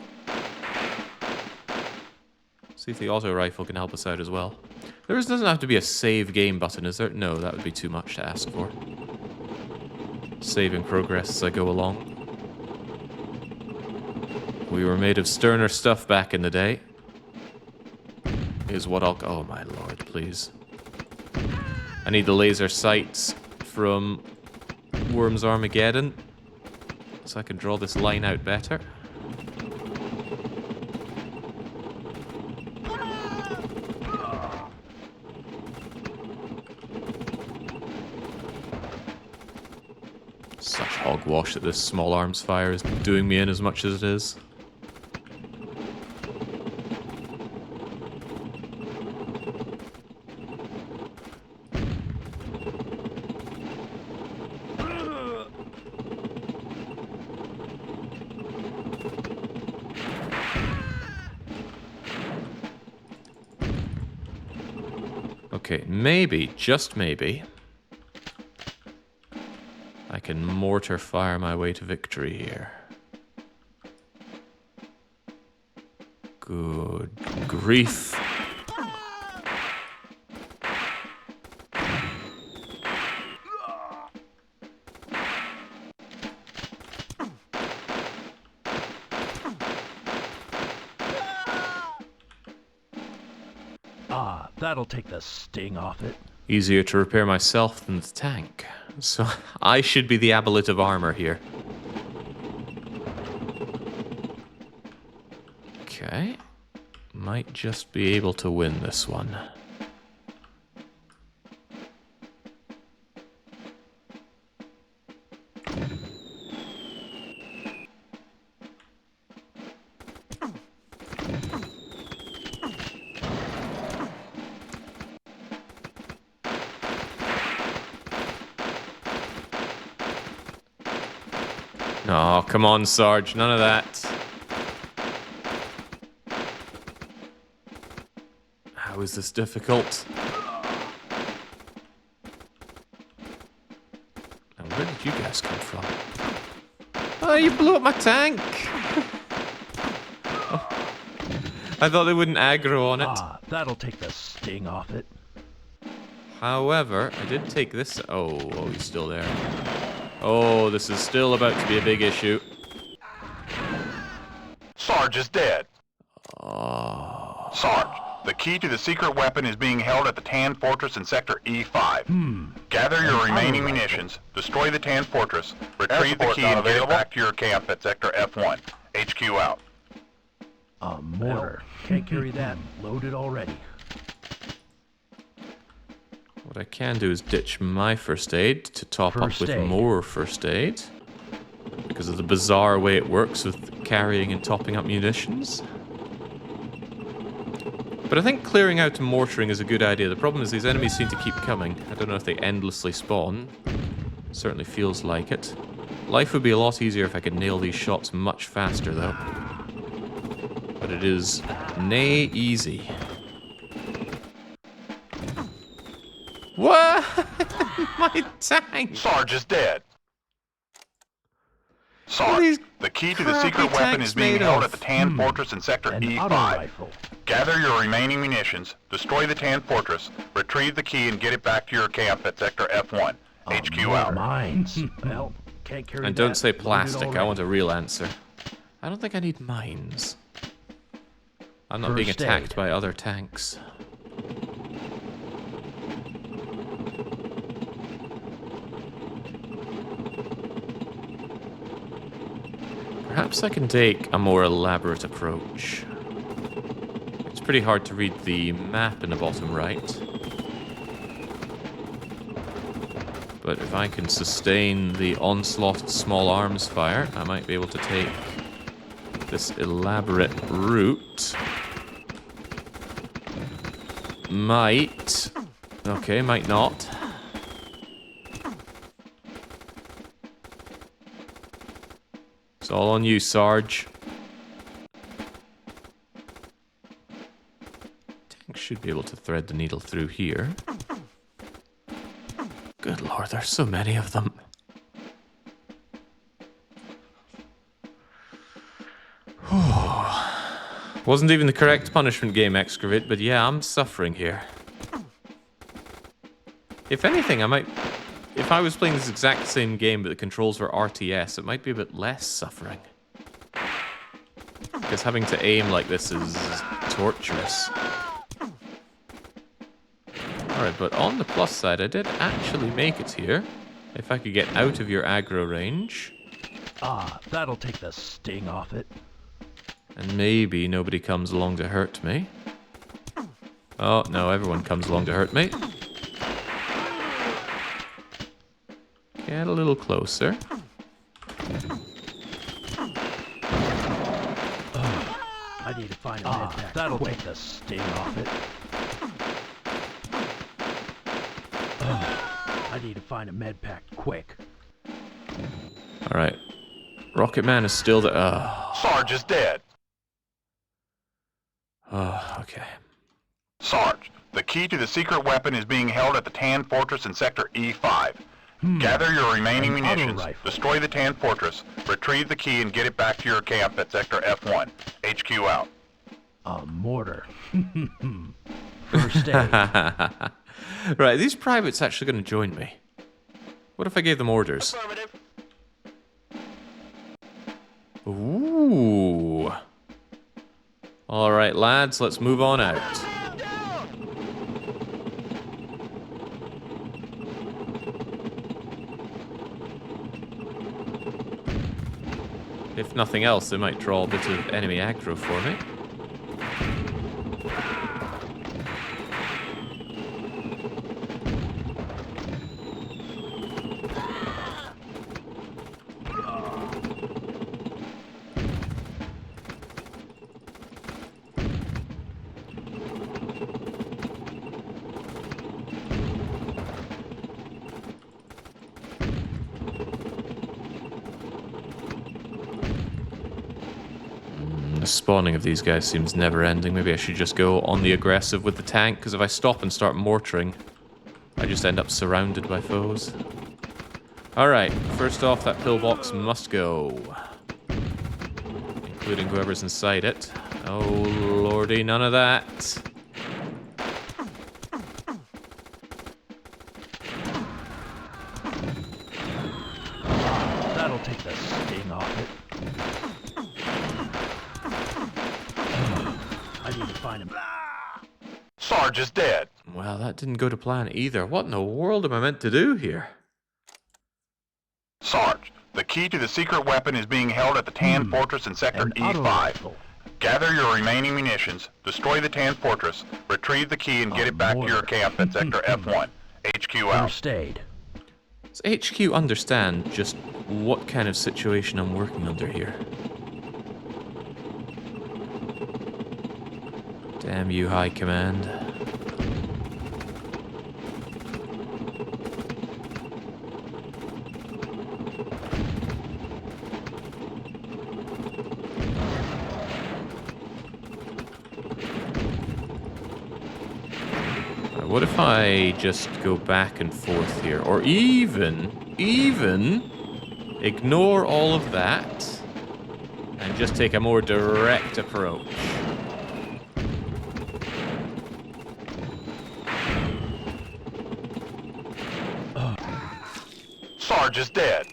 see if the auto rifle can help us out as well. There doesn't have to be a save game button, is there? No, that would be too much to ask for. Save in progress as I go along. We were made of sterner stuff back in the day. Is what I'll... Oh my lord, please. I need the laser sights from Worms Armageddon so I can draw this line out better. Such hogwash that this small arms fire is doing me in as much as it is. Okay, maybe, just maybe, I can mortar fire my way to victory here. Good grief. That'll take the sting off it. Easier to repair myself than the tank. So I should be the ablative armor here. Okay. Might just be able to win this one. Oh, come on, Sarge. None of that. How is this difficult? And where did you guys come from? Oh, you blew up my tank! Oh. I thought they wouldn't aggro on it. Ah, that'll take the sting off it. However, I did take this... Oh, he's still there. Oh, this is still about to be a big issue. Sarge is dead. Oh. Sarge, the key to the secret weapon is being held at the Tan Fortress in Sector E5. Gather your remaining munitions, destroy the Tan Fortress, retrieve the key and get it back to your camp at Sector F1. HQ out. A mortar. Can't carry that. Loaded already. What I can do is ditch my first aid to top up with more first aid. Because of the bizarre way it works with carrying and topping up munitions. But I think clearing out and mortaring is a good idea. The problem is these enemies seem to keep coming. I don't know if they endlessly spawn. Certainly feels like it. Life would be a lot easier if I could nail these shots much faster, though. But it is nay easy. What? My tank! Sarge is dead. Sarge, the key to the secret weapon is being held at the Tan Fortress in Sector E5. Gather your remaining munitions, destroy the Tan Fortress, retrieve the key and get it back to your camp at Sector F1. HQ out. Mines. Well, can't carry and that. don't say Loaded plastic, I already. want a real answer. I don't think I need mines. I'm not being First attacked aid. by other tanks. Perhaps I can take a more elaborate approach. It's pretty hard to read the map in the bottom right. But if I can sustain the onslaught of small arms fire, I might be able to take this elaborate route. Might. Okay, might not. It's all on you, Sarge. Tank should be able to thread the needle through here. Good lord, there's so many of them. Wasn't even the correct punishment game, Excavate, but yeah, I'm suffering here. If anything, I might... If I was playing this exact same game but the controls were RTS, it might be a bit less suffering. Because having to aim like this is torturous. Alright, but on the plus side, I did actually make it here. If I could get out of your aggro range. Ah, that'll take the sting off it. And maybe nobody comes along to hurt me. Oh, no, everyone comes along to hurt me. Get a little closer. I need to find a med pack. That'll take the sting off it. I need to find a med pack quick. Alright. Rocket Man is still there. Sarge is dead. Oh, okay. Sarge, the key to the secret weapon is being held at the Tan Fortress in Sector E5. Gather your remaining munitions, destroy the Tan Fortress, retrieve the key and get it back to your camp at Sector F1. HQ out. A mortar. First aid. Right, these privates actually going to join me. What if I gave them orders? Affirmative. Ooh. Alright, lads, let's move on out. If nothing else, they might draw a bit of enemy aggro for me. The spawning of these guys seems never ending. Maybe I should just go on the aggressive with the tank, because if I stop and start mortaring, I just end up surrounded by foes. Alright, first off, that pillbox must go. Including whoever's inside it. Oh lordy, none of that. That'll take the sting off it. I need to find him. Sarge is dead. Well, that didn't go to plan either. What in the world am I meant to do here? Sarge, the key to the secret weapon is being held at the Tan Fortress in Sector An auto E5. rifle. Gather your remaining munitions, destroy the Tan Fortress, retrieve the key, and get it back to your camp at Sector F1. HQ out. First aid. Does HQ understand just what kind of situation I'm working under here? Damn you, High Command. What if I just go back and forth here? Or even ignore all of that and just take a more direct approach. Sarge is dead.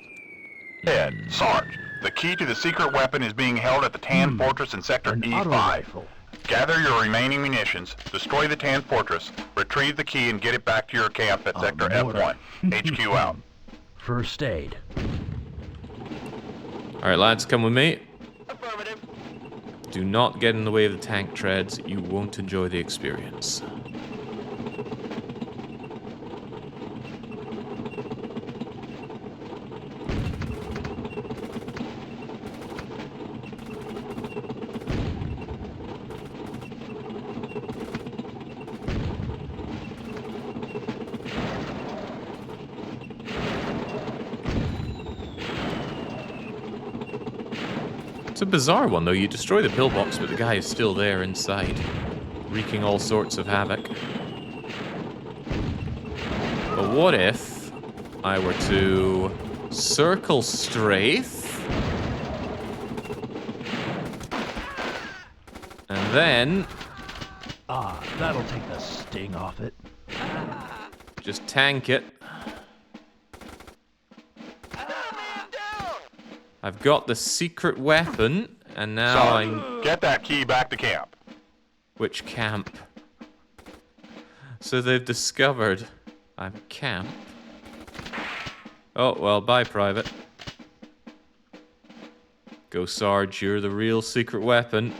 Dead. Sarge, the key to the secret weapon is being held at the Tan Fortress in Sector An auto E5. rifle. Gather your remaining munitions, destroy the Tan Fortress, retrieve the key, and get it back to your camp at Sector mortar. F1. HQ out. First aid. Alright, lads, come with me. Affirmative. Do not get in the way of the tank treads. You won't enjoy the experience. It's a bizarre one, though. You destroy the pillbox, but the guy is still there inside, wreaking all sorts of havoc. But what if I were to circle strafe, and then That'll take the sting off it. just tank it? I've got the secret weapon, and now I'm... Get that key back to camp. Which camp? So they've discovered I'm camp. Oh, well, bye, Private. Go, Sarge, you're the real secret weapon.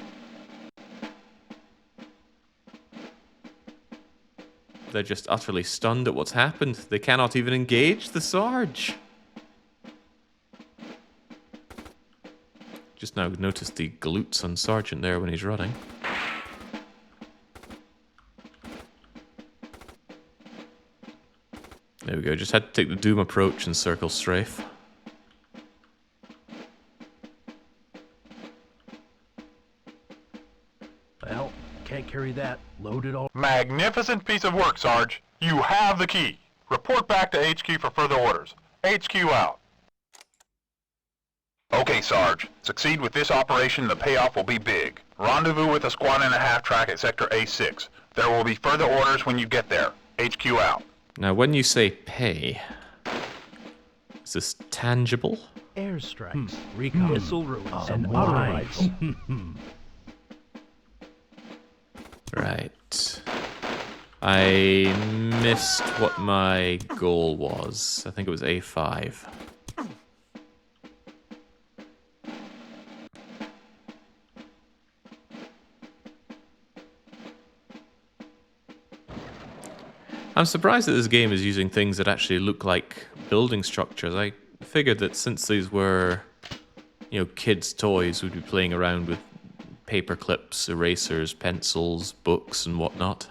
They're just utterly stunned at what's happened. They cannot even engage the Sarge. Just now noticed the glutes on Sergeant there when he's running. There we go, just had to take the Doom approach and circle strafe. Well, can't carry that. Loaded all. Magnificent piece of work, Sarge. You have the key. Report back to HQ for further orders. HQ out. Okay, Sarge. Succeed with this operation, the payoff will be big. Rendezvous with a squad and a half track at Sector A6. There will be further orders when you get there. HQ out. Now, when you say pay, is this tangible? Airstrikes. Recon. Missile ruins. And auto rifle. Right. I missed what my goal was. I think it was A5. I'm surprised that this game is using things that actually look like building structures. I figured that since these were, you know, kids' toys, we'd be playing around with paper clips, erasers, pencils, books, and whatnot.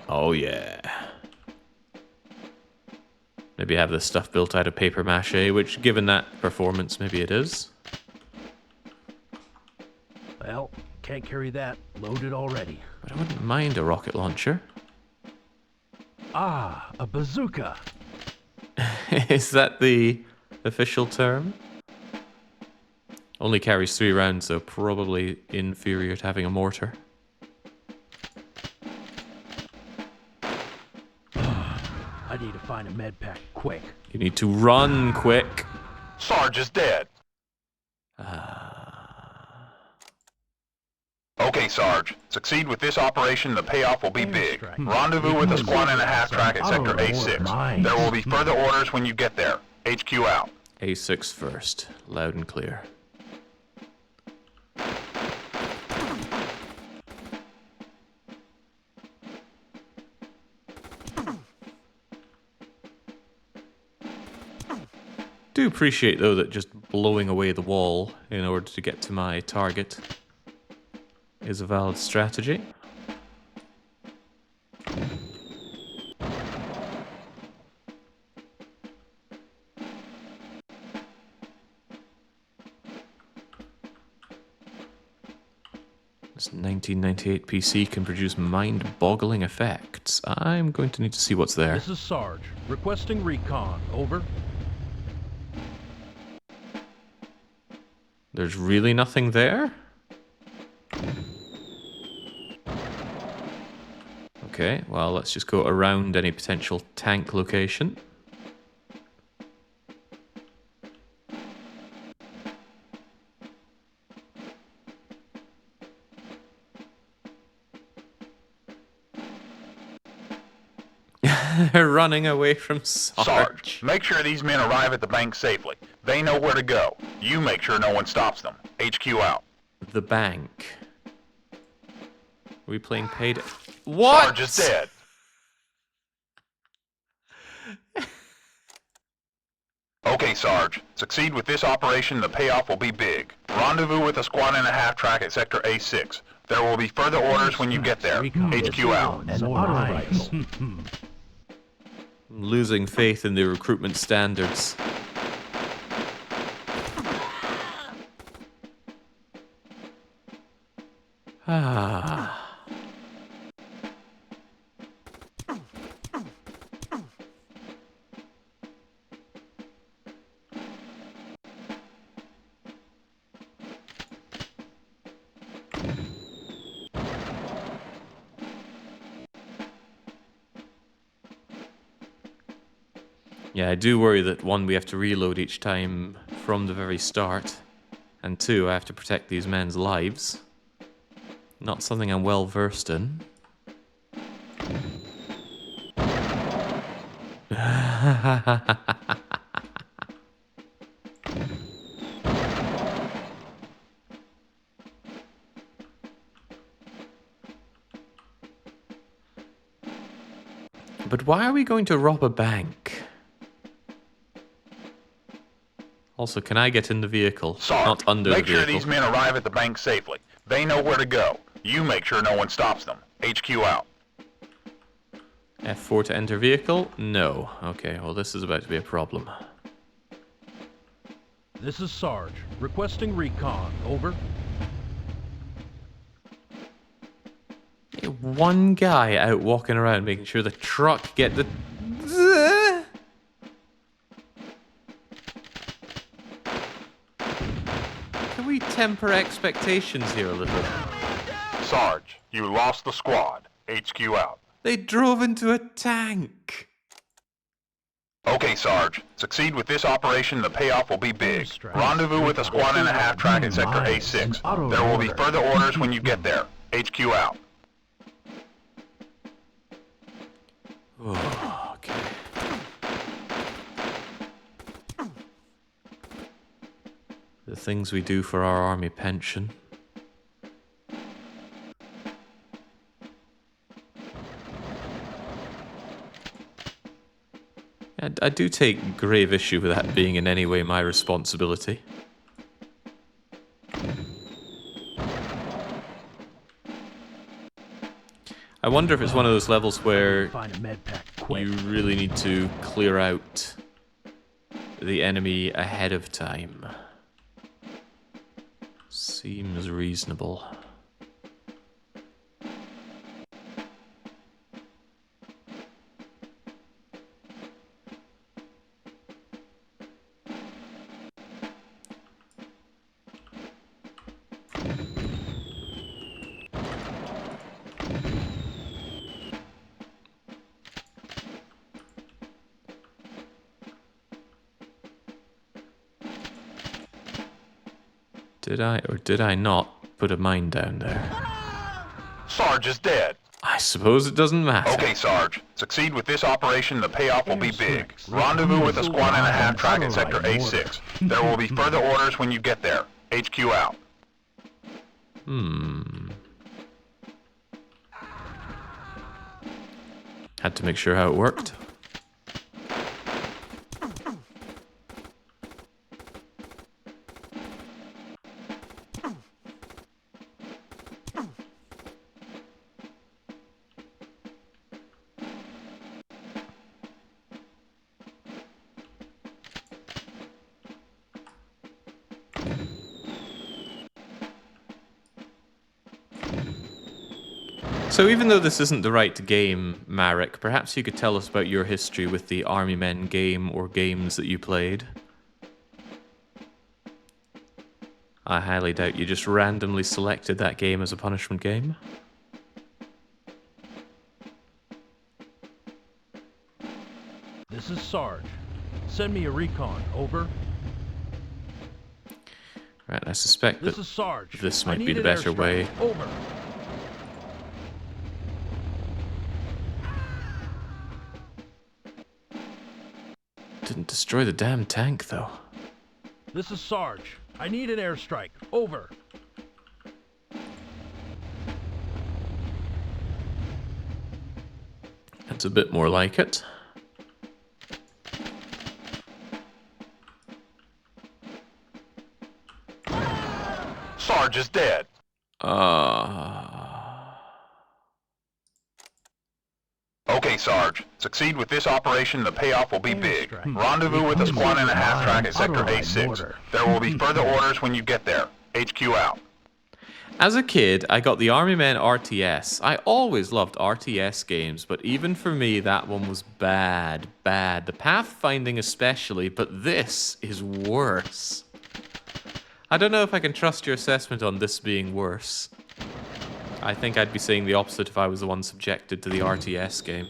Oh yeah. Maybe have this stuff built out of paper mache, which, given that performance, maybe it is. Well, can't carry that. Loaded already. But I wouldn't mind a rocket launcher. Ah, a bazooka. Is that the official term? Only carries 3 rounds, so probably inferior to having a mortar. I need to find a med pack quick. You need to run quick. Sarge is dead. Okay, Sarge. Succeed with this operation, the payoff will be big. Airstrike. Rendezvous with a squad and a half track at Sector A6. There will be further orders when you get there. HQ out. A6 first. Loud and clear. Do appreciate, though, that just blowing away the wall in order to get to my target is a valid strategy. This 1998 PC can produce mind-boggling effects. I'm going to need to see what's there. This is Sarge. Requesting recon. Over. There's really nothing there? Okay, well, let's just go around any potential tank location. They're running away from Sarge. Sarge, make sure these men arrive at the bank safely. They know where to go. You make sure no one stops them. HQ out. The bank. Are we playing paid? What? Sarge is dead. Okay, Sarge. Succeed with this operation, the payoff will be big. Rendezvous with a squad and a half track at Sector A6. There will be further orders when you get there. HQ out. And auto rifle. I'm losing faith in the recruitment standards. Ah. Yeah, I do worry that 1, we have to reload each time from the very start, and 2, I have to protect these men's lives. Not something I'm well versed in. But why are we going to rob a bank? Also, can I get in the vehicle? Sarge, Not under the make vehicle. sure these men arrive at the bank safely. They know where to go. You make sure no one stops them. HQ out. F4 to enter vehicle? No. Okay, well this is about to be a problem. This is Sarge. Requesting recon. Over. One guy out walking around making sure the truck get the... Can we temper expectations here a little? Sarge, you lost the squad. HQ out. They drove into a tank! Okay, Sarge. Succeed with this operation, the payoff will be big. Rendezvous with a squad and a half track at Sector A6. There will be further orders when you get there. HQ out. Oh, okay. The things we do for our army pension. I do take grave issue with that being in any way my responsibility. I wonder if it's one of those levels where Find a med pack quick. You really need to clear out the enemy ahead of time. Seems reasonable. Did I or did I not put a mine down there? Sarge is dead. I suppose it doesn't matter. Okay, Sarge. Succeed with this operation, the payoff will be big. Rendezvous with a squad and a half track at Sector A6. There will be further orders when you get there. HQ out. Had to make sure how it worked. So even though this isn't the right game, Marek, perhaps you could tell us about your history with the Army Men game or games that you played. I highly doubt you just randomly selected that game as a punishment game. This is Sarge. Send me a recon. Over. Right, I suspect This that is Sarge. this I might be need the an better airstrike. way. Over. Didn't destroy the damn tank, though. This is Sarge. I need an airstrike. Over. That's a bit more like it. Sarge is dead. Okay, Sarge. Succeed with this operation, the payoff will be big. Airstrike. Rendezvous with a squad and a half track at Sector Autoline A6. mortar. There will be further orders when you get there. HQ out. As a kid, I got the Army Men RTS. I always loved RTS games, but even for me, that one was bad. The pathfinding especially, but this is worse. I don't know if I can trust your assessment on this being worse. I think I'd be saying the opposite if I was the one subjected to the RTS game.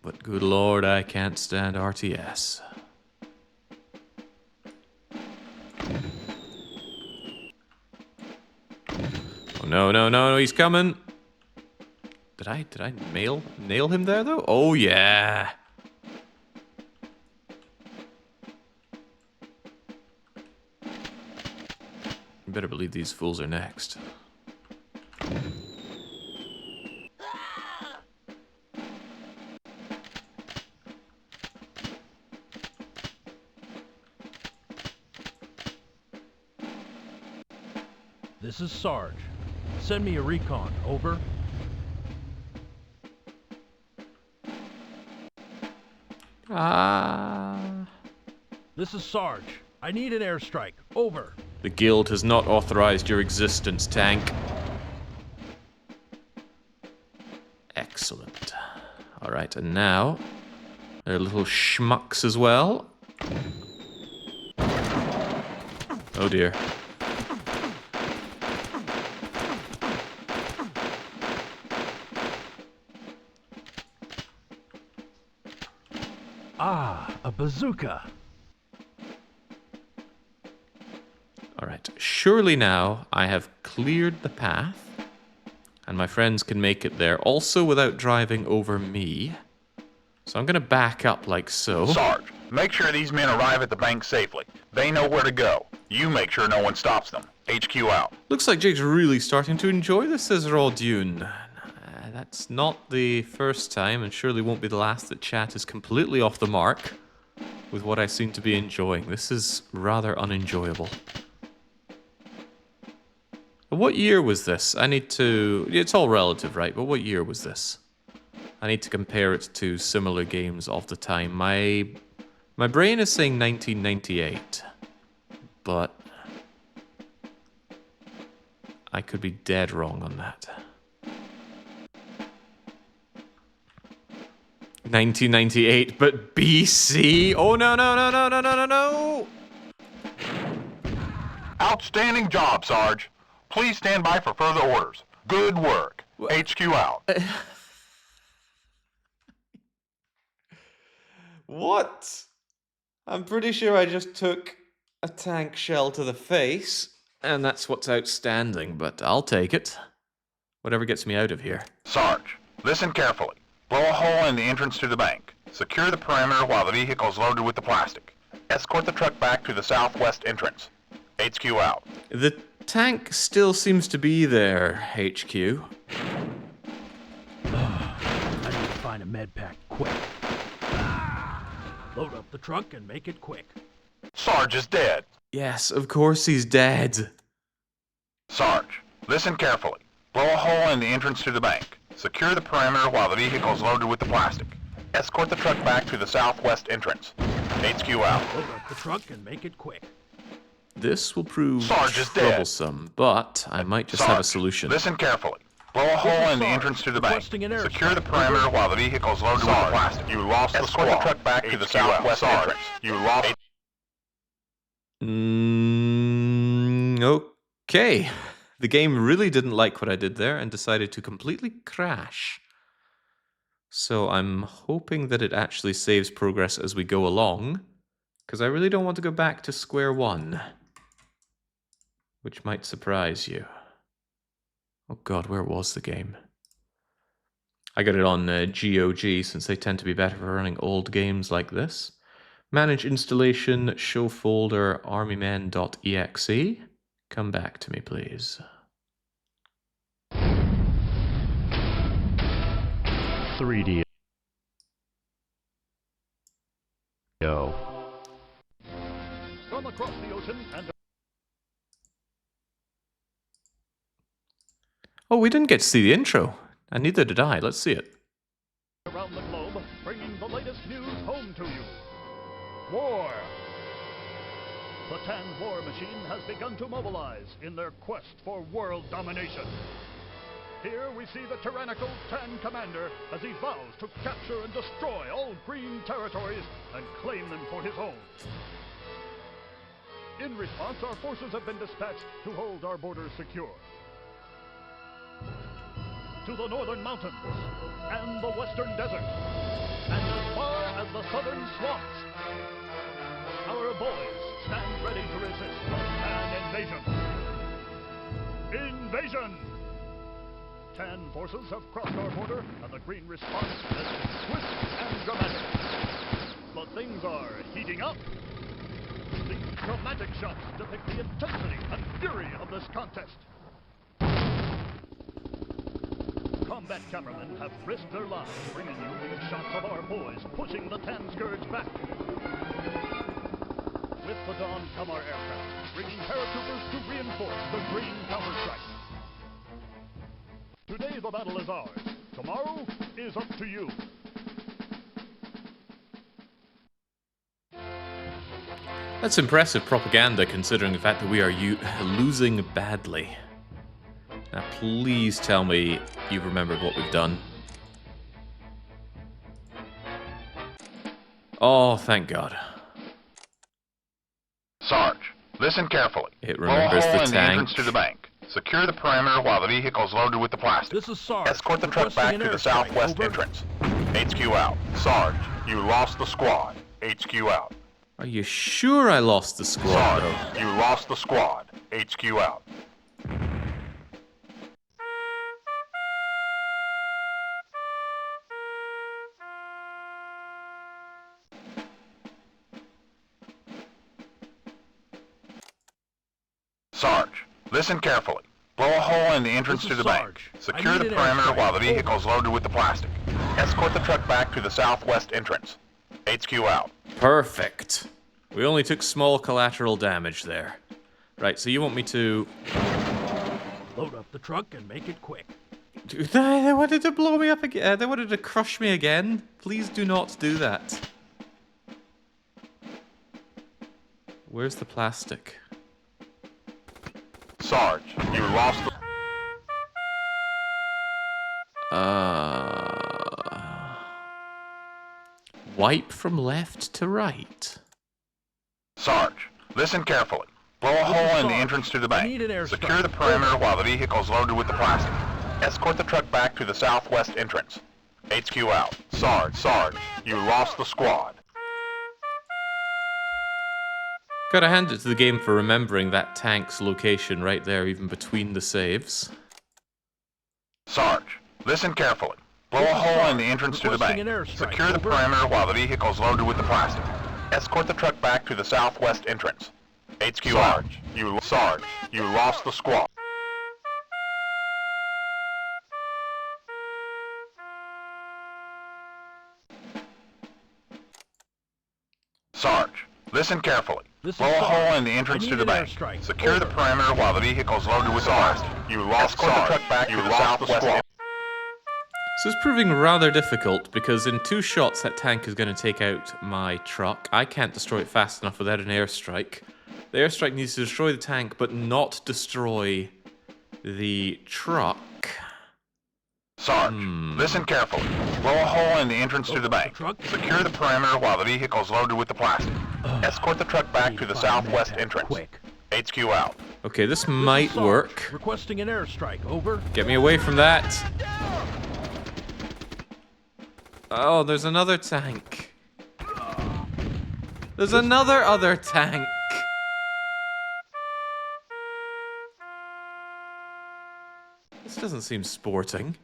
But good lord, I can't stand RTS. Oh no, he's coming. Did I nail him there though? Oh yeah. You better believe these fools are next. This is Sarge. Send me a recon. Over. This is Sarge. I need an airstrike. Over. The guild has not authorized your existence, tank. Excellent. Alright, and now they're little schmucks as well. Oh dear. Ah, a bazooka. Alright, surely now I have cleared the path, and my friends can make it there, also without driving over me. So I'm going to back up like so. Sarge, make sure these men arrive at the bank safely. They know where to go. You make sure no one stops them. HQ out. Looks like Jake's really starting to enjoy this as Raw Dune. That's not the first time, and surely won't be the last, that chat is completely off the mark with what I seem to be enjoying. This is rather unenjoyable. What year was this? I need to... It's all relative, right? But what year was this? I need to compare it to similar games of the time. My brain is saying 1998, but I could be dead wrong on that. 1998, but BC? Oh, no, no, no, no, no, no, no, no! Outstanding job, Sarge. Please stand by for further orders. Good work. HQ out. What? I'm pretty sure I just took a tank shell to the face, and that's what's outstanding, but I'll take it. Whatever gets me out of here. Sarge, listen carefully. Blow a hole in the entrance to the bank. Secure the perimeter while the vehicle is loaded with the plastic. Escort the truck back to the southwest entrance. HQ out. The tank still seems to be there, HQ. I need to find a med pack quick. Load up the trunk and make it quick. Sarge is dead. Yes, of course he's dead. Sarge, listen carefully. Blow a hole in the entrance to the bank. Secure the perimeter while the vehicle is loaded with the plastic. Escort the truck back to the southwest entrance. HQ out. Load up the trunk and make it quick. This will prove Sarge is dead. troublesome, but I might just have a solution. Listen carefully. Blow a hole in the entrance to the bank. Secure the perimeter while the vehicle is loaded with the plastic. You lost the squad. Escort the truck back to the southwest entrance. You lost. Okay. The game really didn't like what I did there and decided to completely crash. So I'm hoping that it actually saves progress as we go along, because I really don't want to go back to square one, which might surprise you. Oh god, where was the game? I got it on GOG, since they tend to be better for running old games like this. Manage installation, show folder, armymen.exe. Come back to me, please. 3D. Go. From across the ocean and Oh, we didn't get to see the intro. And neither did I. Let's see it. around the globe, bringing the latest news home to you. War. The Tan war machine has begun to mobilize in their quest for world domination. Here we see the tyrannical Tan commander as he vows to capture and destroy all green territories and claim them for his own. In response, our forces have been dispatched to hold our borders secure. To the northern mountains and the western desert and as far as the southern swamps, our boys stand ready to resist the Tan invasion. Invasion! Tan forces have crossed our border, and the green response has been swift and dramatic. But things are heating up. These dramatic shots depict the intensity and fury of this contest. Combat cameramen have risked their lives bringing you these shots of our boys pushing the Tan scourge back. With the dawn come our aircraft, bringing paratroopers to reinforce the green counterstrike. Today the battle is ours. Tomorrow is up to you. That's impressive propaganda considering the fact that we are losing badly. Now please tell me you've remembered what we've done. Oh, thank God. Sarge, listen carefully. It remembers Blow a hole the in tank. the entrance to the bank. Secure the perimeter while the vehicle is loaded with the plastic. This is Sarge. Escort the truck back to the southwest entrance. HQ out. Sarge, you lost the squad. HQ out. Are you sure I lost the squad, Sarge, though? you lost the squad. HQ out. Sarge, listen carefully. Blow a hole in the entrance This to is the Sarge. bank. I Secure need the an perimeter airstrike. while the vehicle Over. is loaded with the plastic. Escort the truck back to the southwest entrance. HQ out. Perfect. We only took small collateral damage there. Right, so you want me to... Load up the trunk and make it quick. Dude, they wanted to blow me up again. They wanted to crush me again. Please do not do that. Where's the plastic? Sarge, you lost the... Wipe from left to right. Sarge, listen carefully. Blow a hole in the entrance to the I need an bank. airstrike. Secure the perimeter while the vehicle is loaded with the plastic. Escort the truck back to the southwest entrance. HQ out. Sarge, you lost the squad. Gotta hand it to the game for remembering that tank's location right there, even between the saves. Sarge, listen carefully. Blow a hole in the entrance to the bank. Requesting an airstrike. Secure the Over. perimeter while the vehicle is loaded with the plastic. Escort the truck back to the southwest entrance. HQ out. Sarge, you lost the squad. Sarge, listen carefully. This Blow is a Sarge. hole in the entrance I to need the an bank. airstrike. Secure the Over. perimeter while the vehicle is loaded with the plastic. You lost the truck back to the southwest entrance. So it's proving rather difficult because in 2 shots that tank is going to take out my truck. I can't destroy it fast enough without an airstrike. The airstrike needs to destroy the tank but not destroy the truck. Sarge, listen carefully. Blow a hole in the entrance to the bank. truck? Secure the perimeter while the vehicle is loaded with the plastic. Escort the truck back to the southwest entrance. Quick. HQ out. Okay, this might Sarge, work. Requesting an airstrike. Over. Get me away from that. Oh, there's another tank. There's another other tank. This doesn't seem sporting.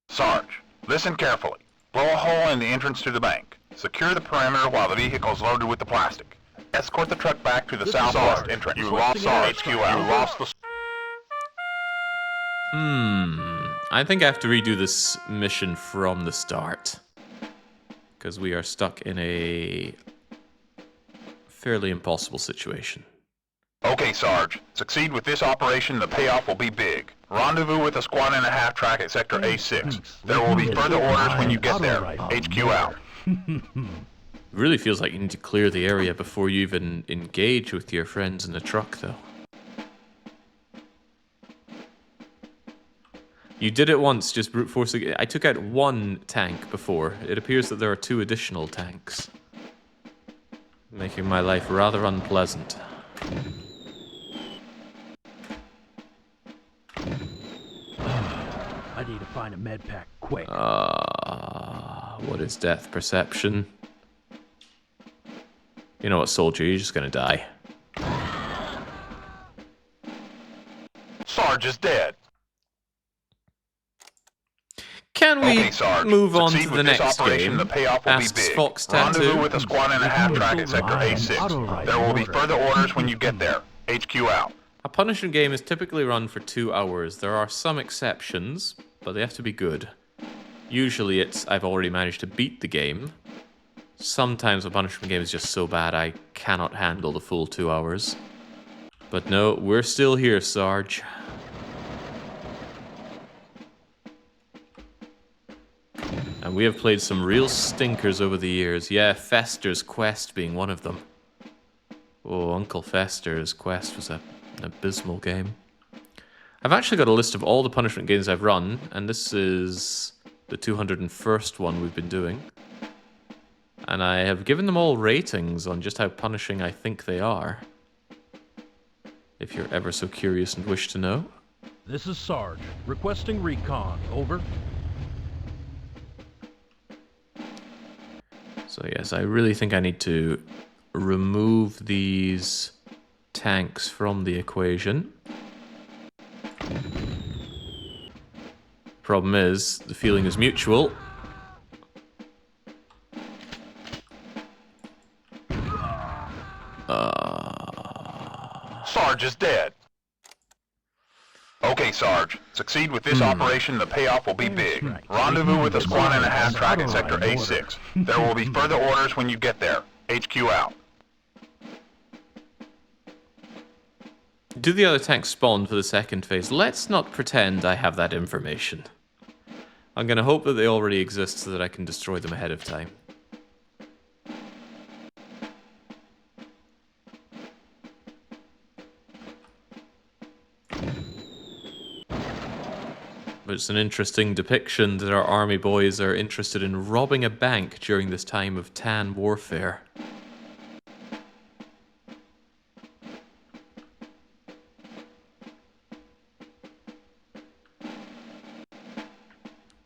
Sarge, listen carefully. Blow a hole in the entrance to the bank. Secure the perimeter while the vehicle is loaded with the plastic. Escort the truck back to the This is southwest Sarge. entrance. You Requesting lost an Sarge. HQ airstrike. out. You lost the... I think I have to redo this mission from the start. Because we are stuck in a fairly impossible situation. Okay, Sarge. Succeed with this operation, the payoff will be big. Rendezvous with a squad and a half track at Sector A6. There will be further orders when you get there. HQ out. Really feels like you need to clear the area before you even engage with your friends in the truck, though. You did it once, just brute forcing. I took out 1 tank before. It appears that there are 2 additional tanks. Making my life rather unpleasant. I need to find a med pack. Quick. What is death perception? You know what, soldier, you're just gonna die. Sarge is dead. Can we Okay, Sarge. move on Succeed to with the this next operation, game? the payoff will Asks be big. Fox Rendezvous Tattoo. with a squad and a half track at Sector A6. There will be further orders when you get there. HQ out. A punishment game is typically run for 2 hours. There are some exceptions, but they have to be good. Usually it's I've already managed to beat the game. Sometimes a punishment game is just so bad I cannot handle the full 2 hours. But no, we're still here, Sarge. And we have played some real stinkers over the years. Yeah, Fester's Quest being one of them. Oh, Uncle Fester's Quest was an abysmal game. I've actually got a list of all the punishment games I've run, and this is the 201st one we've been doing. And I have given them all ratings on just how punishing I think they are. If you're ever so curious and wish to know. This is Sarge. Requesting recon. Over. So yes, I really think I need to remove these tanks from the equation. Problem is, the feeling is mutual. Sarge is dead. Okay, Sarge. Succeed with this operation, the payoff will be big. Rendezvous with a squad and a half track at Sector A6. There will be further orders when you get there. HQ out. Do the other tanks spawn for the second phase? Let's not pretend I have that information. I'm gonna hope that they already exist so that I can destroy them ahead of time. But it's an interesting depiction that our army boys are interested in robbing a bank during this time of tan warfare.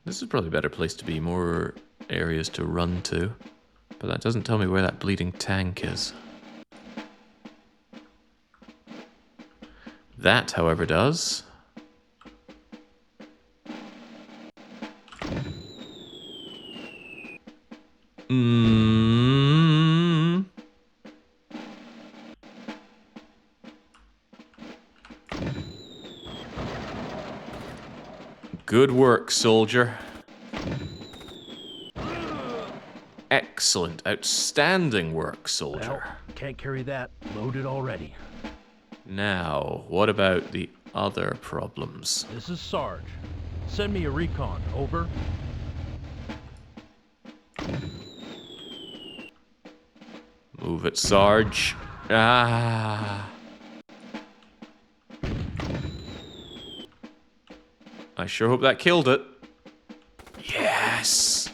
This is probably a better place to be, more areas to run to. But that doesn't tell me where that bleeding tank is. That, however, does. Good work, soldier. Excellent, outstanding work, soldier. Well, can't carry that. Loaded already. Now, what about the other problems? This is Sarge. Send me a recon. Over. Move it, Sarge. Ah. I sure hope that killed it. Yes!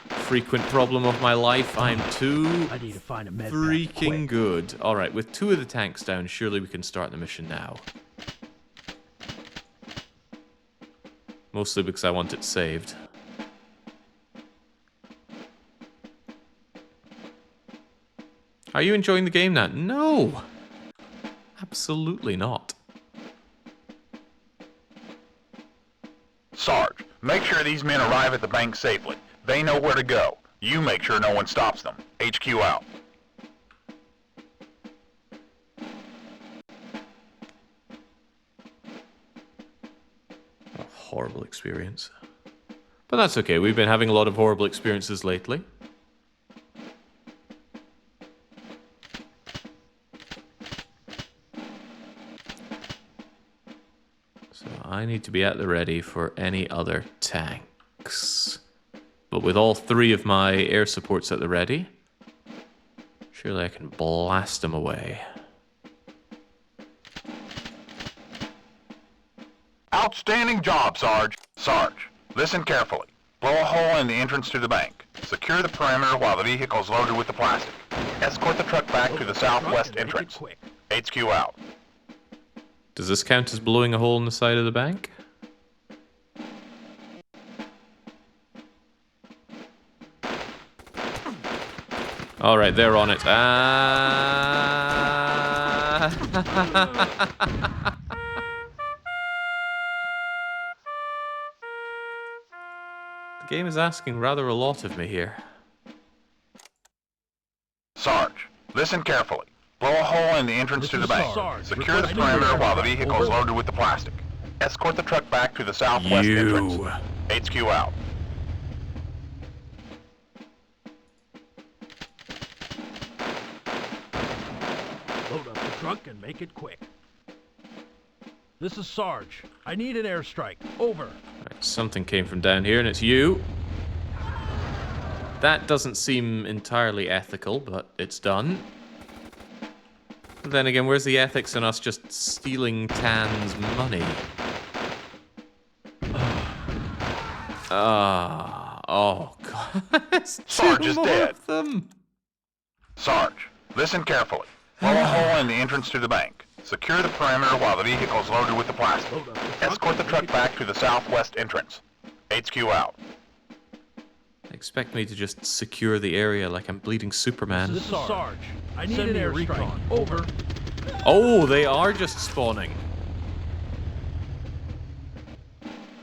Frequent problem of my life. I'm too I need to find a med pack freaking quick. good. Alright, with 2 of the tanks down, surely we can start the mission now. Mostly because I want it saved. Are you enjoying the game, Nat? No! Absolutely not. Sarge, make sure these men arrive at the bank safely. They know where to go. You make sure no one stops them. HQ out. A horrible experience. But that's okay, we've been having a lot of horrible experiences lately. So I need to be at the ready for any other tanks. But with all 3 of my air supports at the ready, surely I can blast them away. Outstanding job, Sarge. Sarge, listen carefully. Blow a hole in the entrance to the bank. Secure the perimeter while the vehicle's loaded with the plastic. Escort the truck back to the southwest entrance. HQ out. Does this count as blowing a hole in the side of the bank? Alright, they're on it. The game is asking rather a lot of me here. Sarge, listen carefully. Blow a hole in the entrance to the bank. Sarge. Secure the perimeter while the vehicle's loaded with the plastic. Escort the truck back to the southwest entrance. HQ out. Load up the truck and make it quick. This is Sarge. I need an airstrike. Over. Right, something came from down here and it's you. That doesn't seem entirely ethical, but it's done. Then again, where's the ethics in us just stealing Tan's money? Oh god. It's Sarge two is more dead. of them. Sarge, listen carefully. Blow a hole in the entrance to the bank. Secure the perimeter while the vehicle's loaded with the plastic. Load up the truck Escort and the make truck it back to the southwest entrance. HQ out. Expect me to just secure the area like I'm bleeding Superman. This is Sarge. I need an airstrike. Over. Oh, they are just spawning.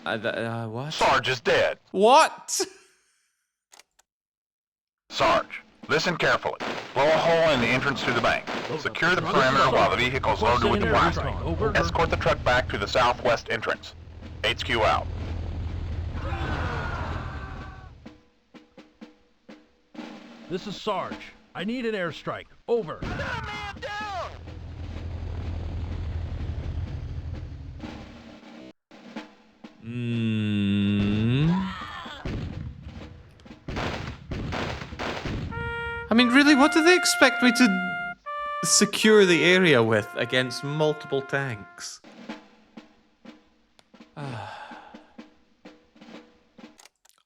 What? Sarge is dead. What? Sarge, listen carefully. Blow a hole in the entrance to the bank. Secure the perimeter while the vehicle's loaded with the plastic. Over. Escort the truck back to the southwest entrance. HQ out. This is Sarge. I need an airstrike. Over. I mean, really, what do they expect me to secure the area with against multiple tanks? I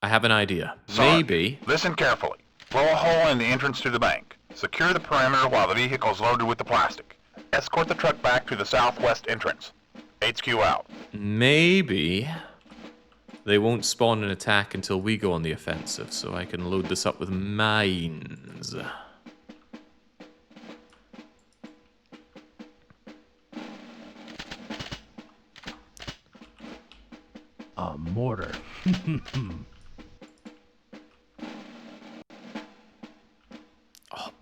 have an idea. Sarge, Maybe... listen carefully. Blow a hole in the entrance to the bank. Secure the perimeter while the vehicle is loaded with the plastic. Escort the truck back to the southwest entrance. HQ out. Maybe they won't spawn an attack until we go on the offensive, so I can load this up with mines. A mortar.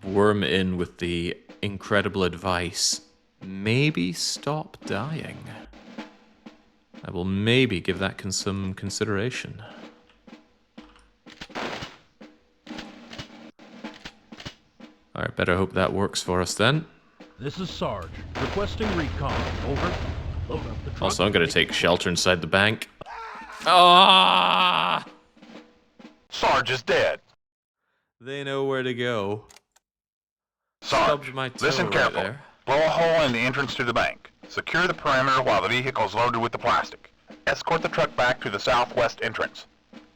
Worm in with the incredible advice. Maybe stop dying. I will maybe give that some consideration. Alright, better hope that works for us then. This is Sarge. Requesting recon. Over. Load up the truck. Also, I'm gonna take shelter inside the bank. Ah! Sarge is dead. They know where to go. Sarge, Stubbed my toe listen right carefully. there. Blow a hole in the entrance to the bank. Secure the perimeter while the vehicle is loaded with the plastic. Escort the truck back to the southwest entrance.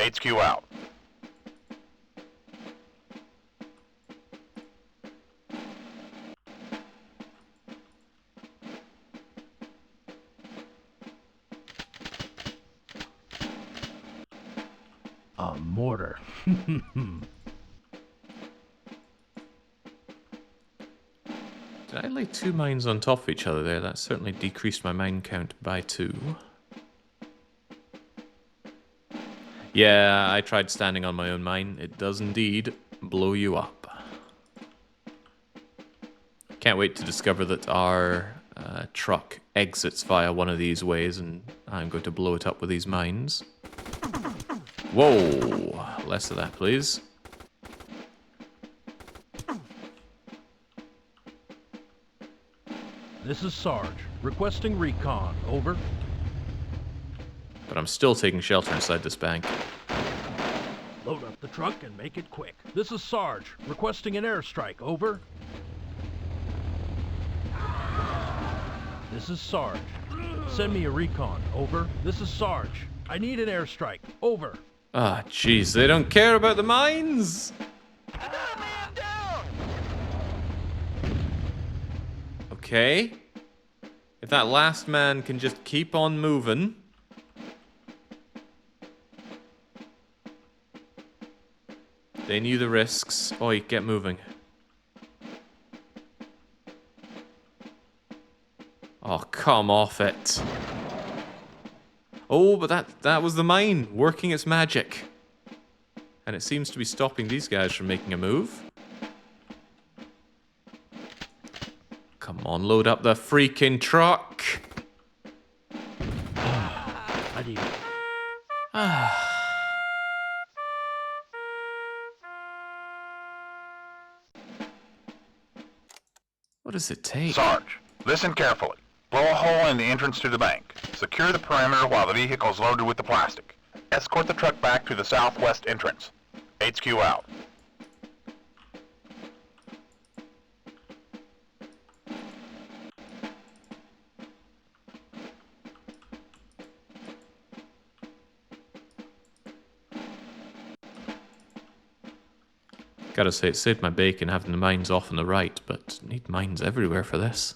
HQ out. A mortar. Did I lay 2 mines on top of each other there? That certainly decreased my mine count by 2. Yeah, I tried standing on my own mine. It does indeed blow you up. Can't wait to discover that our truck exits via one of these ways, and I'm going to blow it up with these mines. Whoa! Less of that, please. This is Sarge. Requesting recon. Over. But I'm still taking shelter inside this bank. Load up the truck and make it quick. This is Sarge. Requesting an airstrike. Over. This is Sarge. Send me a recon. Over. This is Sarge. I need an airstrike. Over. Ah, jeez, they don't care about the mines! Okay. If that last man can just keep on moving. They knew the risks. Oi, get moving. Oh, come off it. Oh, but that was the mine working its magic. And it seems to be stopping these guys from making a move. Come on, load up the freaking truck. I need it. What does it take? Sarge, listen carefully. Blow a hole in the entrance to the bank. Secure the perimeter while the vehicle is loaded with the plastic. Escort the truck back to the southwest entrance. HQ out. Gotta say, it saved my bacon having the mines off on the right, but need mines everywhere for this.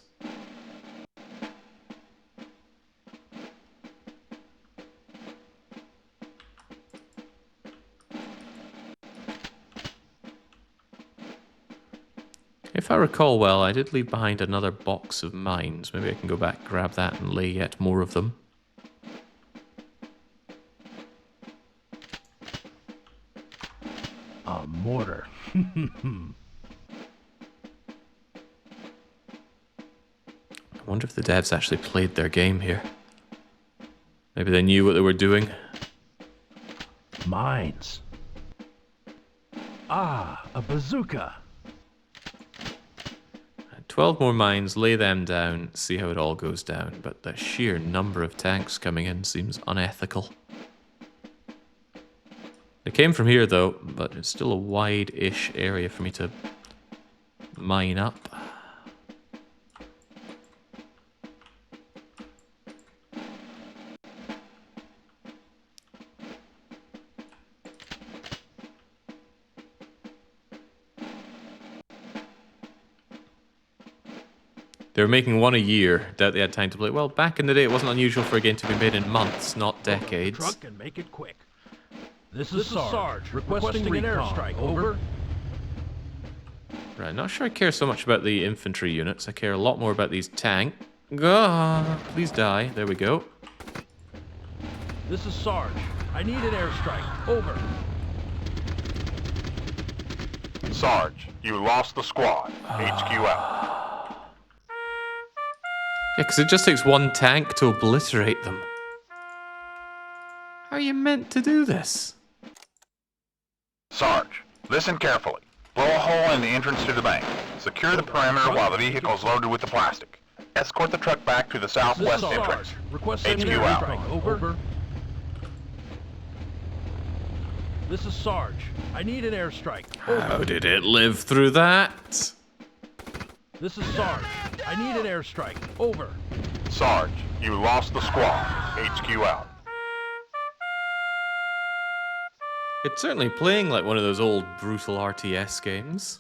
If I recall well, I did leave behind another box of mines. Maybe I can go back, grab that, and lay yet more of them. A mortar. I wonder if the devs actually played their game here. Maybe they knew what they were doing. Mines. Ah, a bazooka. 12 more mines, lay them down, see how it all goes down. But the sheer number of tanks coming in seems unethical. They came from here though, but it's still a wide-ish area for me to mine up. They were making one a year. Doubt they had time to play. Well, back in the day, it wasn't unusual for a game to be made in months, not decades. Truck and make it quick. This is Sarge. Requesting an airstrike. Over. Right, not sure I care so much about the infantry units. I care a lot more about these tank. Ah, please die. There we go. This is Sarge. I need an airstrike. Over. Sarge, you lost the squad. HQ out. Yeah, because it just takes one tank to obliterate them. How are you meant to do this? Sarge, listen carefully. Blow a hole in the entrance to the bank. Secure the perimeter while the vehicle is loaded with the plastic. Escort the truck back to the southwest entrance. Requesting HQ an out. airstrike. Over. This is Sarge. I need an airstrike. How did it live through that? This is Sarge. I need an airstrike. Over. Sarge, you lost the squad. HQ out. It's certainly playing like one of those old brutal RTS games.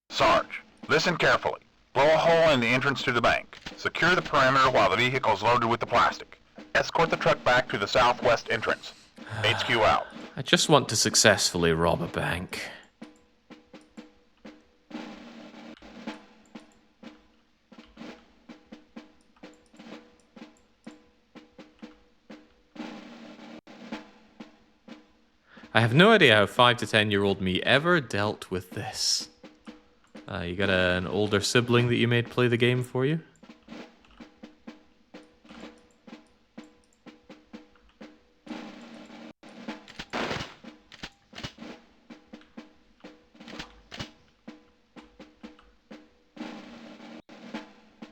Sarge, listen carefully. Blow a hole in the entrance to the bank. Secure the perimeter while the vehicle is loaded with the plastic. Escort the truck back to the southwest entrance. HQ out. I just want to successfully rob a bank. I have no idea how 5 to 10-year-old me ever dealt with this. You got an older sibling that you made play the game for you?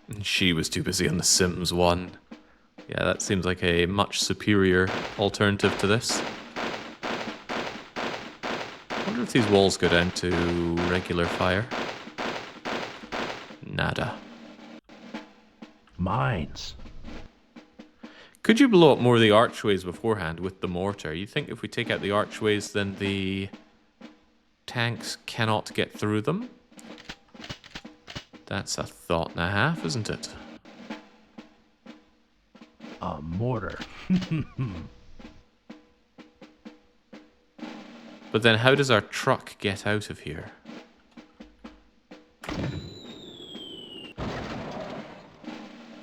And she was too busy on The Sims 1. Yeah, that seems like a much superior alternative to this. I wonder if these walls go down to regular fire. Nada. Mines. Could you blow up more of the archways beforehand with the mortar? You think if we take out the archways, then the tanks cannot get through them? That's a thought and a half, isn't it? A mortar. But then how does our truck get out of here?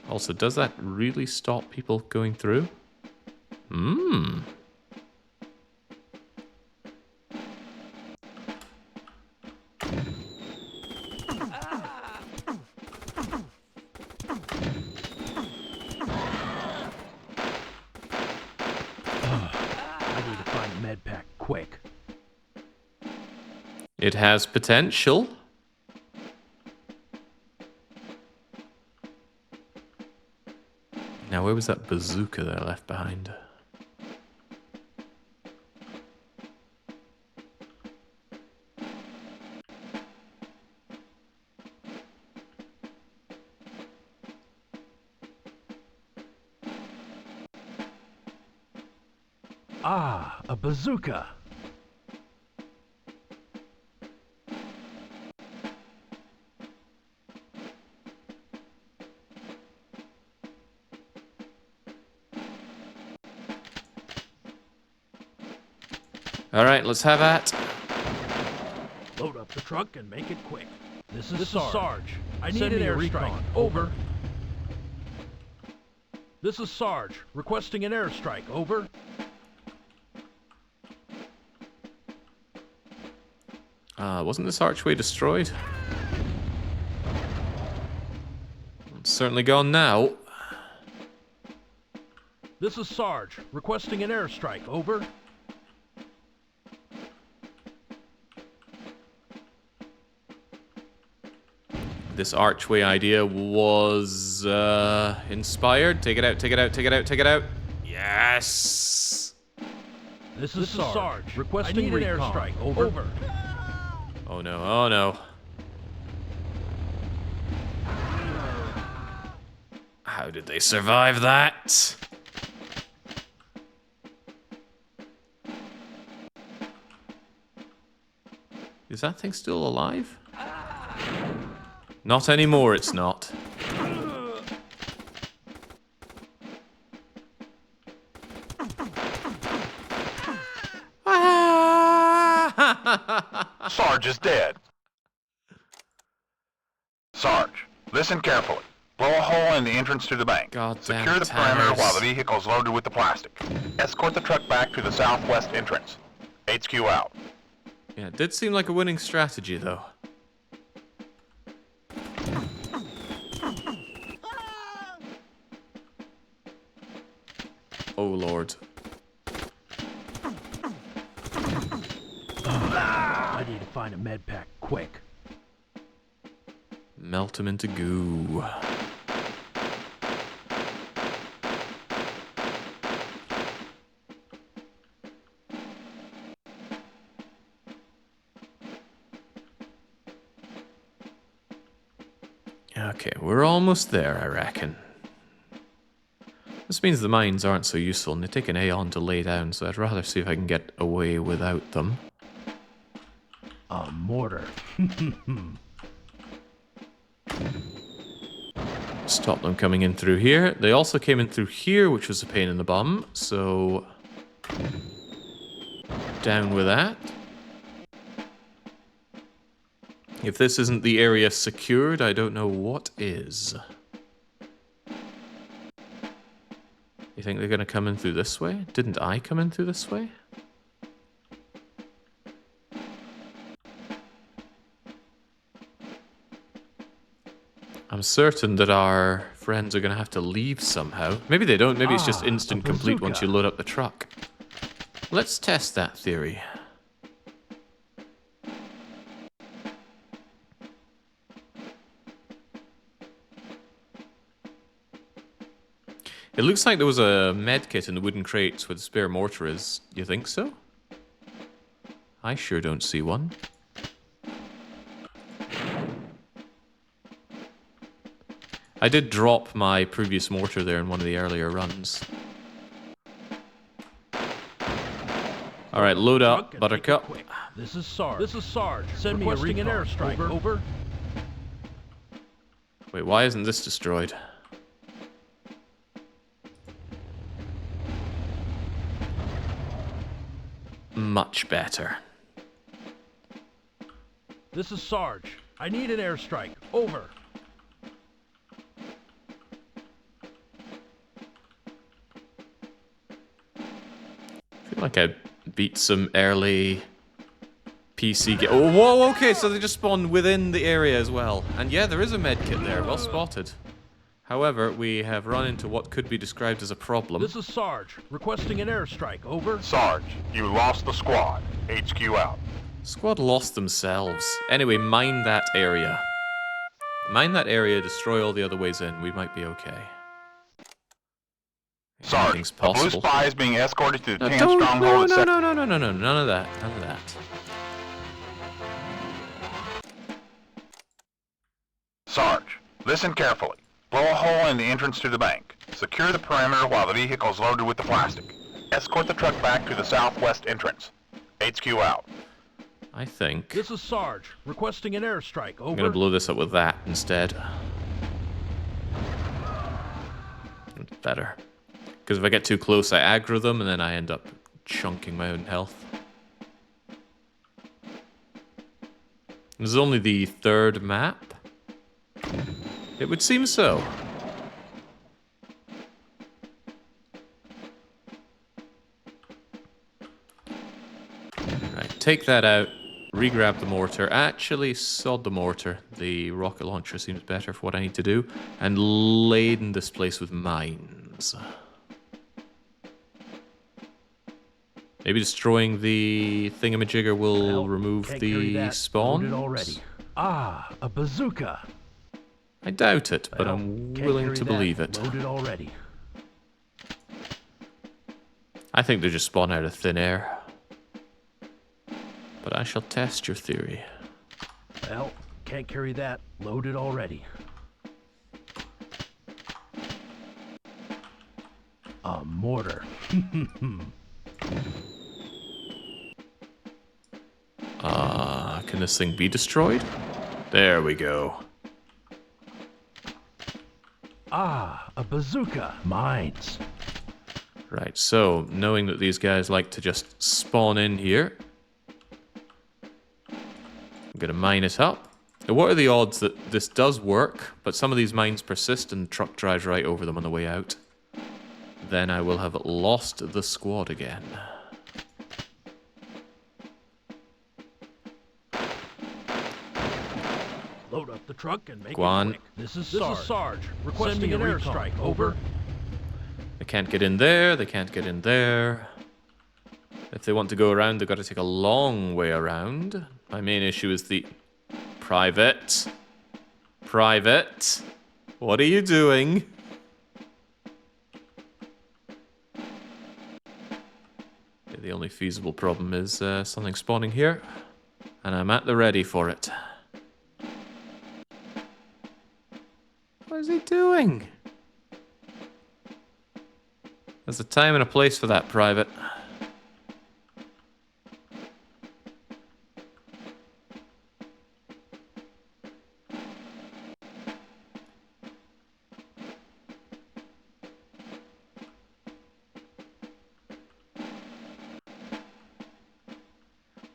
Also, does that really stop people going through? Hmm. I need to find a med pack quick. It has potential. Now, where was that bazooka that I left behind? Ah, a bazooka. All right, let's have at. Load up the truck and make it quick. This is Sarge. I need an airstrike. Over. This is Sarge. Requesting an airstrike. Over. Wasn't this archway destroyed? It's certainly gone now. This is Sarge. Requesting an airstrike. Over. This archway idea was inspired. Take it out, take it out, take it out, take it out. Yes! This is Sarge. Requesting an airstrike. Over. Oh no, oh no. How did they survive that? Is that thing still alive? Not anymore, it's not. Sarge is dead. Sarge, listen carefully. Blow a hole in the entrance to the bank. Goddamn Secure the perimeter tanners. while the vehicle is loaded with the plastic. Escort the truck back to the southwest entrance. HQ out. Yeah, it did seem like a winning strategy, though. Oh, Lord. I need to find a med pack quick. Melt him into goo. Okay, we're almost there, I reckon. This means the mines aren't so useful, and they take an Aeon to lay down, so I'd rather see if I can get away without them. A mortar. Stop them coming in through here. They also came in through here, which was a pain in the bum, so... down with that. If this isn't the area secured, I don't know what is. You think they're going to come in through this way? Didn't I come in through this way? I'm certain that our friends are going to have to leave somehow. Maybe they don't. Maybe it's just instant complete once you load up the truck. Let's test that theory. It looks like there was a med kit in the wooden crates where the spare mortar is. You think so? I sure don't see one. I did drop my previous mortar there in one of the earlier runs. Alright, load up, Buttercup. This is Sarge. This is Sarge. Send me a recon. An airstrike. Over. Wait, why isn't this destroyed? Much better. This is Sarge. I need an airstrike. Over. I feel like I beat some early PC game. Oh, whoa, okay, so they just spawn within the area as well. And yeah, there is a med kit there, well spotted. However, we have run into what could be described as a problem. This is Sarge, requesting an airstrike. Over. Sarge, you lost the squad. HQ out. Squad lost themselves. Anyway, mine that area. Mine that area, destroy all the other ways in. We might be okay. Sarge, Anything's a blue possible. spy is being escorted to the No, 10 don't, stronghold no, at no, no, no, no, no, none of that, none of that. Sarge, listen carefully. Blow a hole in the entrance to the bank. Secure the perimeter while the vehicle is loaded with the plastic. Escort the truck back to the southwest entrance. HQ out. I think This is Sarge, requesting an airstrike. Over. I'm gonna blow this up with that instead. It's better. Because if I get too close, I aggro them, and then I end up chunking my own health. This is only the third map? It would seem so. Right, take that out. Re-grab the mortar. Actually, sod the mortar. The rocket launcher seems better for what I need to do. And laden this place with mines. Maybe destroying the thingamajigger will Well, remove can't carry the that. spawn. Loaded already. Ah, a bazooka. I doubt it, but Well, I'm can't willing carry to that. believe it. Loaded already. I think they just spawn out of thin air. But I shall test your theory. Well, can't carry that. Loaded already. A mortar. Can this thing be destroyed? There we go. Ah, a bazooka. Mines. Right, so knowing that these guys like to just spawn in here, I'm gonna mine it up. Now, what are the odds that this does work, but some of these mines persist and the truck drives right over them on the way out? Then I will have lost the squad again. Load up the truck and make Go on. it quick. This is Sarge. Requesting an airstrike. Over. They can't get in there, they can't get in there. If they want to go around, they've got to take a long way around. My main issue is the... Private. Private. What are you doing? Okay, the only feasible problem is something spawning here. And I'm at the ready for it. What is he doing? There's a time and a place for that, Private.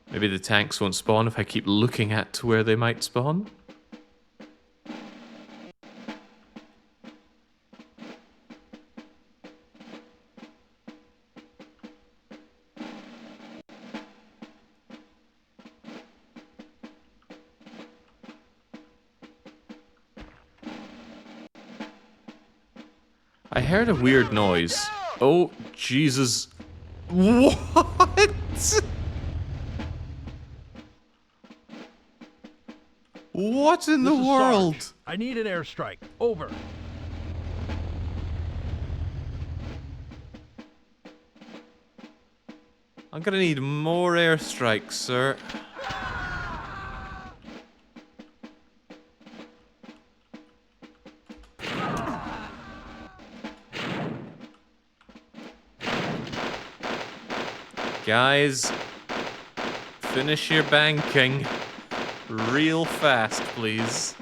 Maybe the tanks won't spawn if I keep looking at where they might spawn. I heard a weird noise. Oh, Jesus. What? What in the This is world? Sarge. I need an airstrike. Over. I'm gonna need more airstrikes, sir. Guys, finish your banking real fast, please.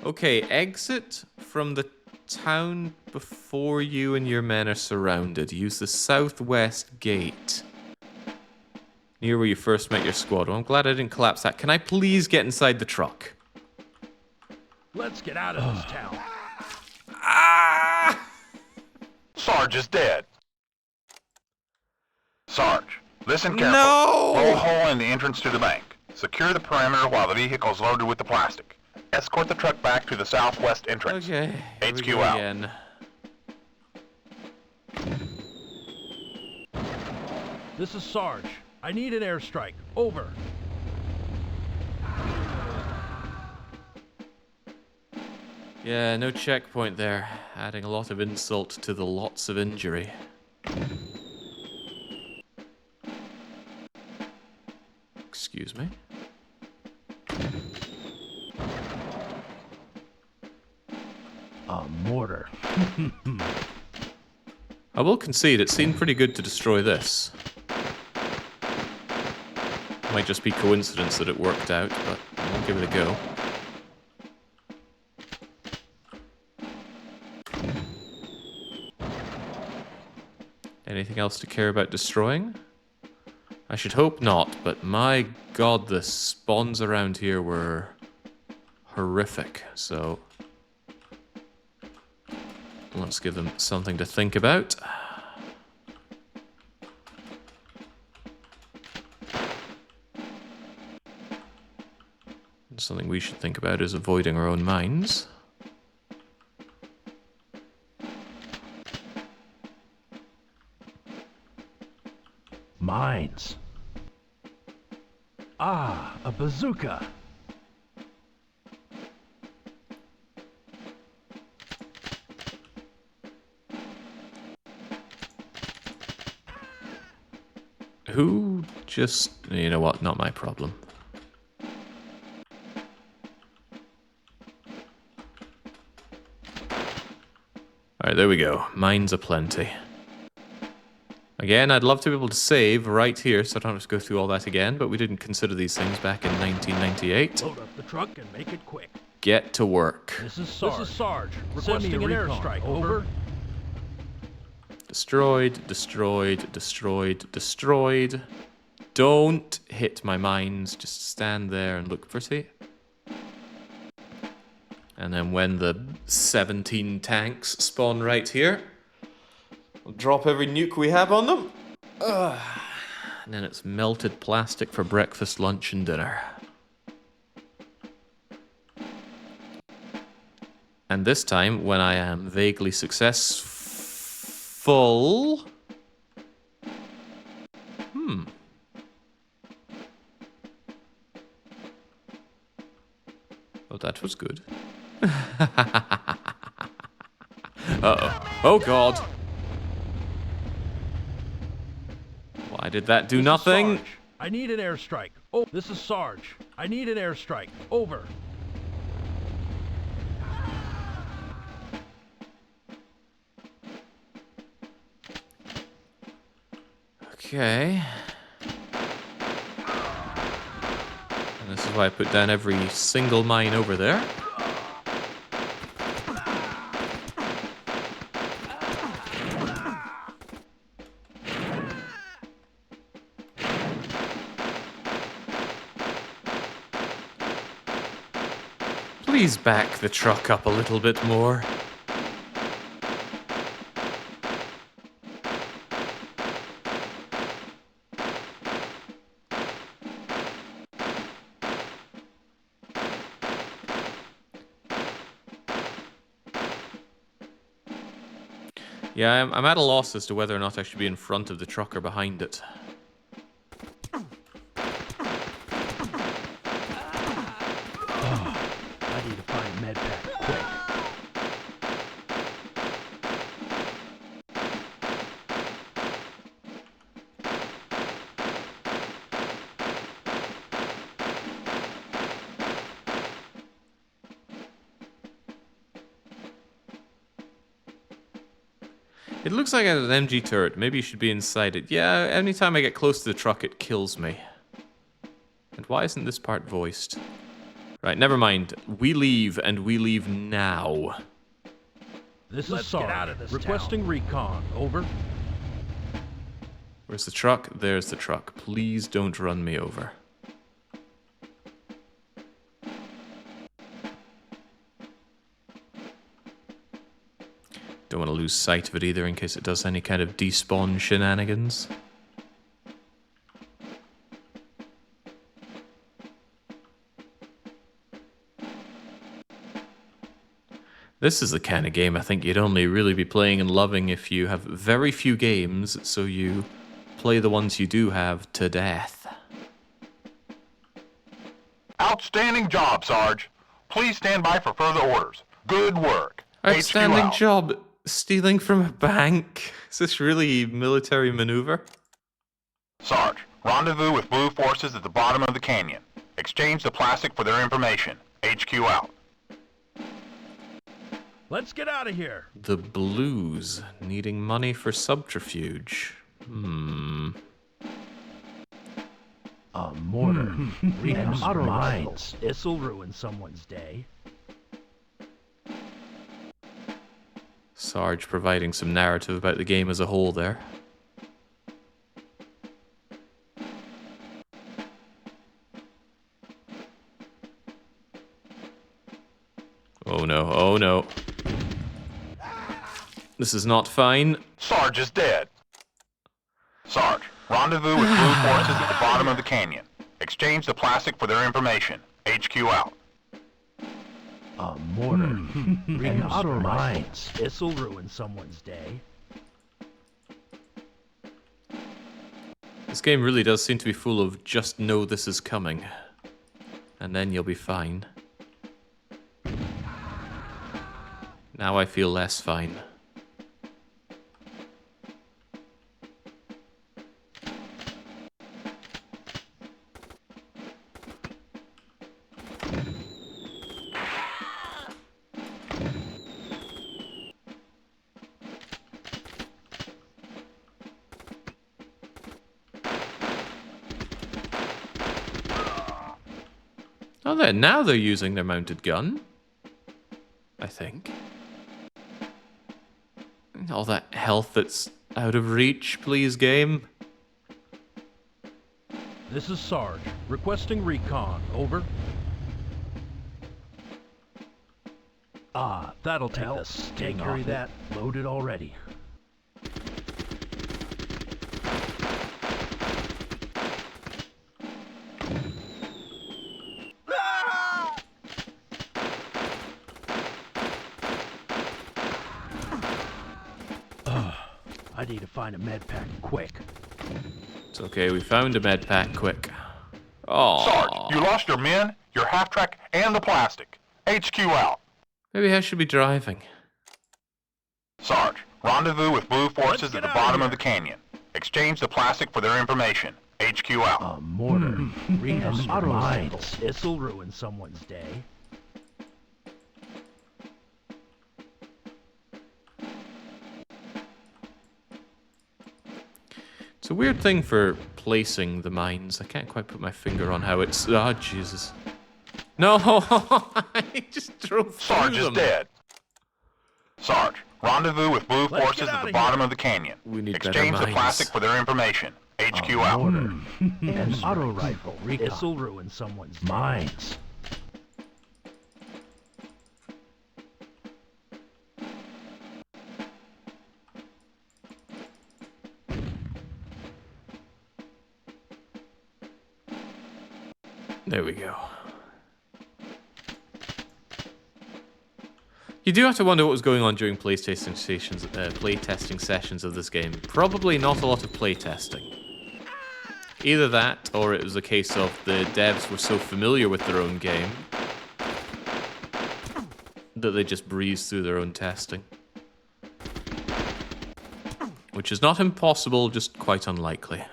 Okay, exit from the town before you and your men are surrounded. Use the southwest gate. Near where you first met your squad. Well, I'm glad I didn't collapse that. Can I please get inside the truck? Let's get out of this town. Ah! Sarge is dead. Sarge, listen carefully. No! Blow a hole in the entrance to the bank. Secure the perimeter while the vehicle is loaded with the plastic. Escort the truck back to the southwest entrance. Okay, here we HQ go out. again. This is Sarge. I need an airstrike. Over. Yeah, no checkpoint there. Adding a lot of insult to the lots of injury. Excuse me. A mortar. I will concede it seemed pretty good to destroy this. Might just be coincidence that it worked out, but I'll give it a go. Anything else to care about destroying? I should hope not, but my god, the spawns around here were horrific, so let's give them something to think about. Something we should think about is avoiding our own mines. Mines. Ah, a bazooka. Who just... You know what? Not my problem. Alright, there we go. Mines aplenty. Again, I'd love to be able to save right here so I don't have to go through all that again, but we didn't consider these things back in 1998. Load up the truck and make it quick. Get to work. This is Sarge. Requesting an airstrike. Over. Destroyed, destroyed, destroyed, destroyed. Don't hit my mines. Just stand there and look pretty. And then when the 17 tanks spawn right here, we'll drop every nuke we have on them. And then it's melted plastic for breakfast, lunch, and dinner. And this time, when I am vaguely successful... Oh, that was good. Uh-oh. Oh, God. Why did that do nothing? Sarge. I need an airstrike. Oh, this is Sarge. I need an airstrike. Over. Okay. And this is why I put down every single mine over there. Please back the truck up a little bit more. Yeah, I'm at a loss as to whether or not I should be in front of the truck or behind it. I need to find medpack quick. It looks like it has an MG turret. Maybe you should be inside it. Yeah, anytime I get close to the truck, it kills me. And why isn't this part voiced? Right, never mind. We leave, and we leave now. This is Sarge. Get out of this requesting recon. Over. Where's the truck? There's the truck. Please don't run me over. Don't want to lose sight of it either in case it does any kind of despawn shenanigans. This is the kind of game I think you'd only really be playing and loving if you have very few games, so you play the ones you do have to death. Outstanding job, Sarge. Please stand by for further orders. Good work. Outstanding HQ out. job. Stealing from a bank? Is this really military maneuver? Sarge, rendezvous with blue forces at the bottom of the canyon. Exchange the plastic for their information. HQ out. Let's get out of here. The Blues, needing money for subterfuge. A mortar. And mines. This'll ruin someone's day. Sarge providing some narrative about the game as a whole there. Oh no, oh no. This is not fine. Sarge is dead. Sarge, rendezvous with blue forces at the bottom of the canyon. Exchange the plastic for their information. HQ out. A mortar. And mines. This'll ruin someone's day. This game really does seem to be full of just know this is coming. And then you'll be fine. Now I feel less fine. Oh, there. Now they're using their mounted gun. I think. All that health that's out of reach, please, game. This is Sarge. Requesting recon. Over. Ah, that'll take the sting off that. Loaded already. I need to find a med pack quick. It's okay, we found a med pack quick. Oh, Sarge, you lost your men, your half-track, and the plastic. HQ out. maybe I should be driving. Sarge, rendezvous with blue forces get at the out bottom of of the canyon. Exchange the plastic for their information. HQ out. A mortar. Readers your minds. This'll ruin someone's day. It's a weird thing for placing the mines. I can't quite put my finger on how it's... Oh, Jesus. No! I just drove through Sarge is them. dead. Sarge, rendezvous with blue Let's forces get at the outta bottom of the canyon. We need better Exchange the mines. plastic for their information. HQ out. Mortar. An auto rifle. This'll ruin someone's minds. There we go. You do have to wonder what was going on during playtesting sessions of this game. Probably not a lot of playtesting. Either that, or it was a case of the devs were so familiar with their own game that they just breezed through their own testing. Which is not impossible, just quite unlikely.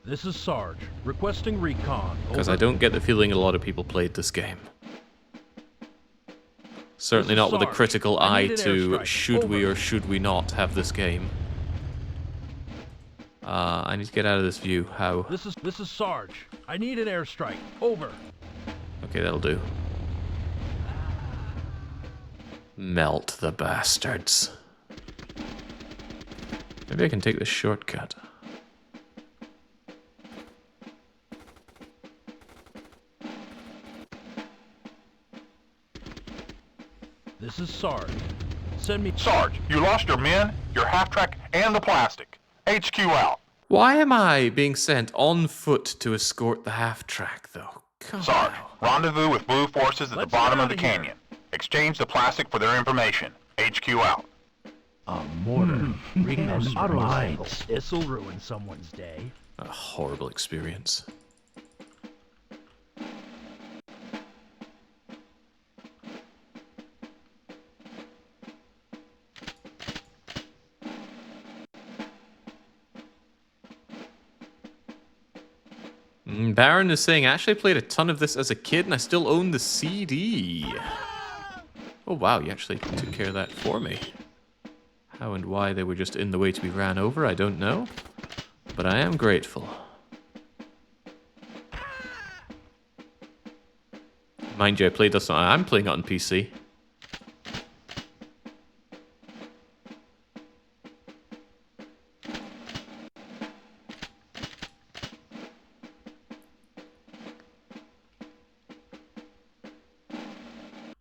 This is Sarge. Requesting recon. Because Over. I don't get the feeling a lot of people played this game. Certainly This is not with a Sarge. critical I eye need an to airstrike. should we Over. or should we not have this game. I need to get out of this view. How? This is Sarge. I need an airstrike. Over. Okay, that'll do. Melt the bastards. Maybe I can take this shortcut. This is Sarge. Send me... Sarge, you lost your men, your half-track, and the plastic. HQ out. Why am I being sent on foot to escort the half-track, though? God. Sarge, rendezvous with blue forces at Let's the bottom get of the outta here. canyon. Exchange the plastic for their information. HQ out. A mortar. An auto rifle. This'll ruin someone's day. A horrible experience. Baron is saying, I actually played a ton of this as a kid and I still own the CD. Oh wow, you actually took care of that for me. How and why they were just in the way to be ran over, I don't know. But I am grateful. Mind you, I played this on... I'm playing it on PC.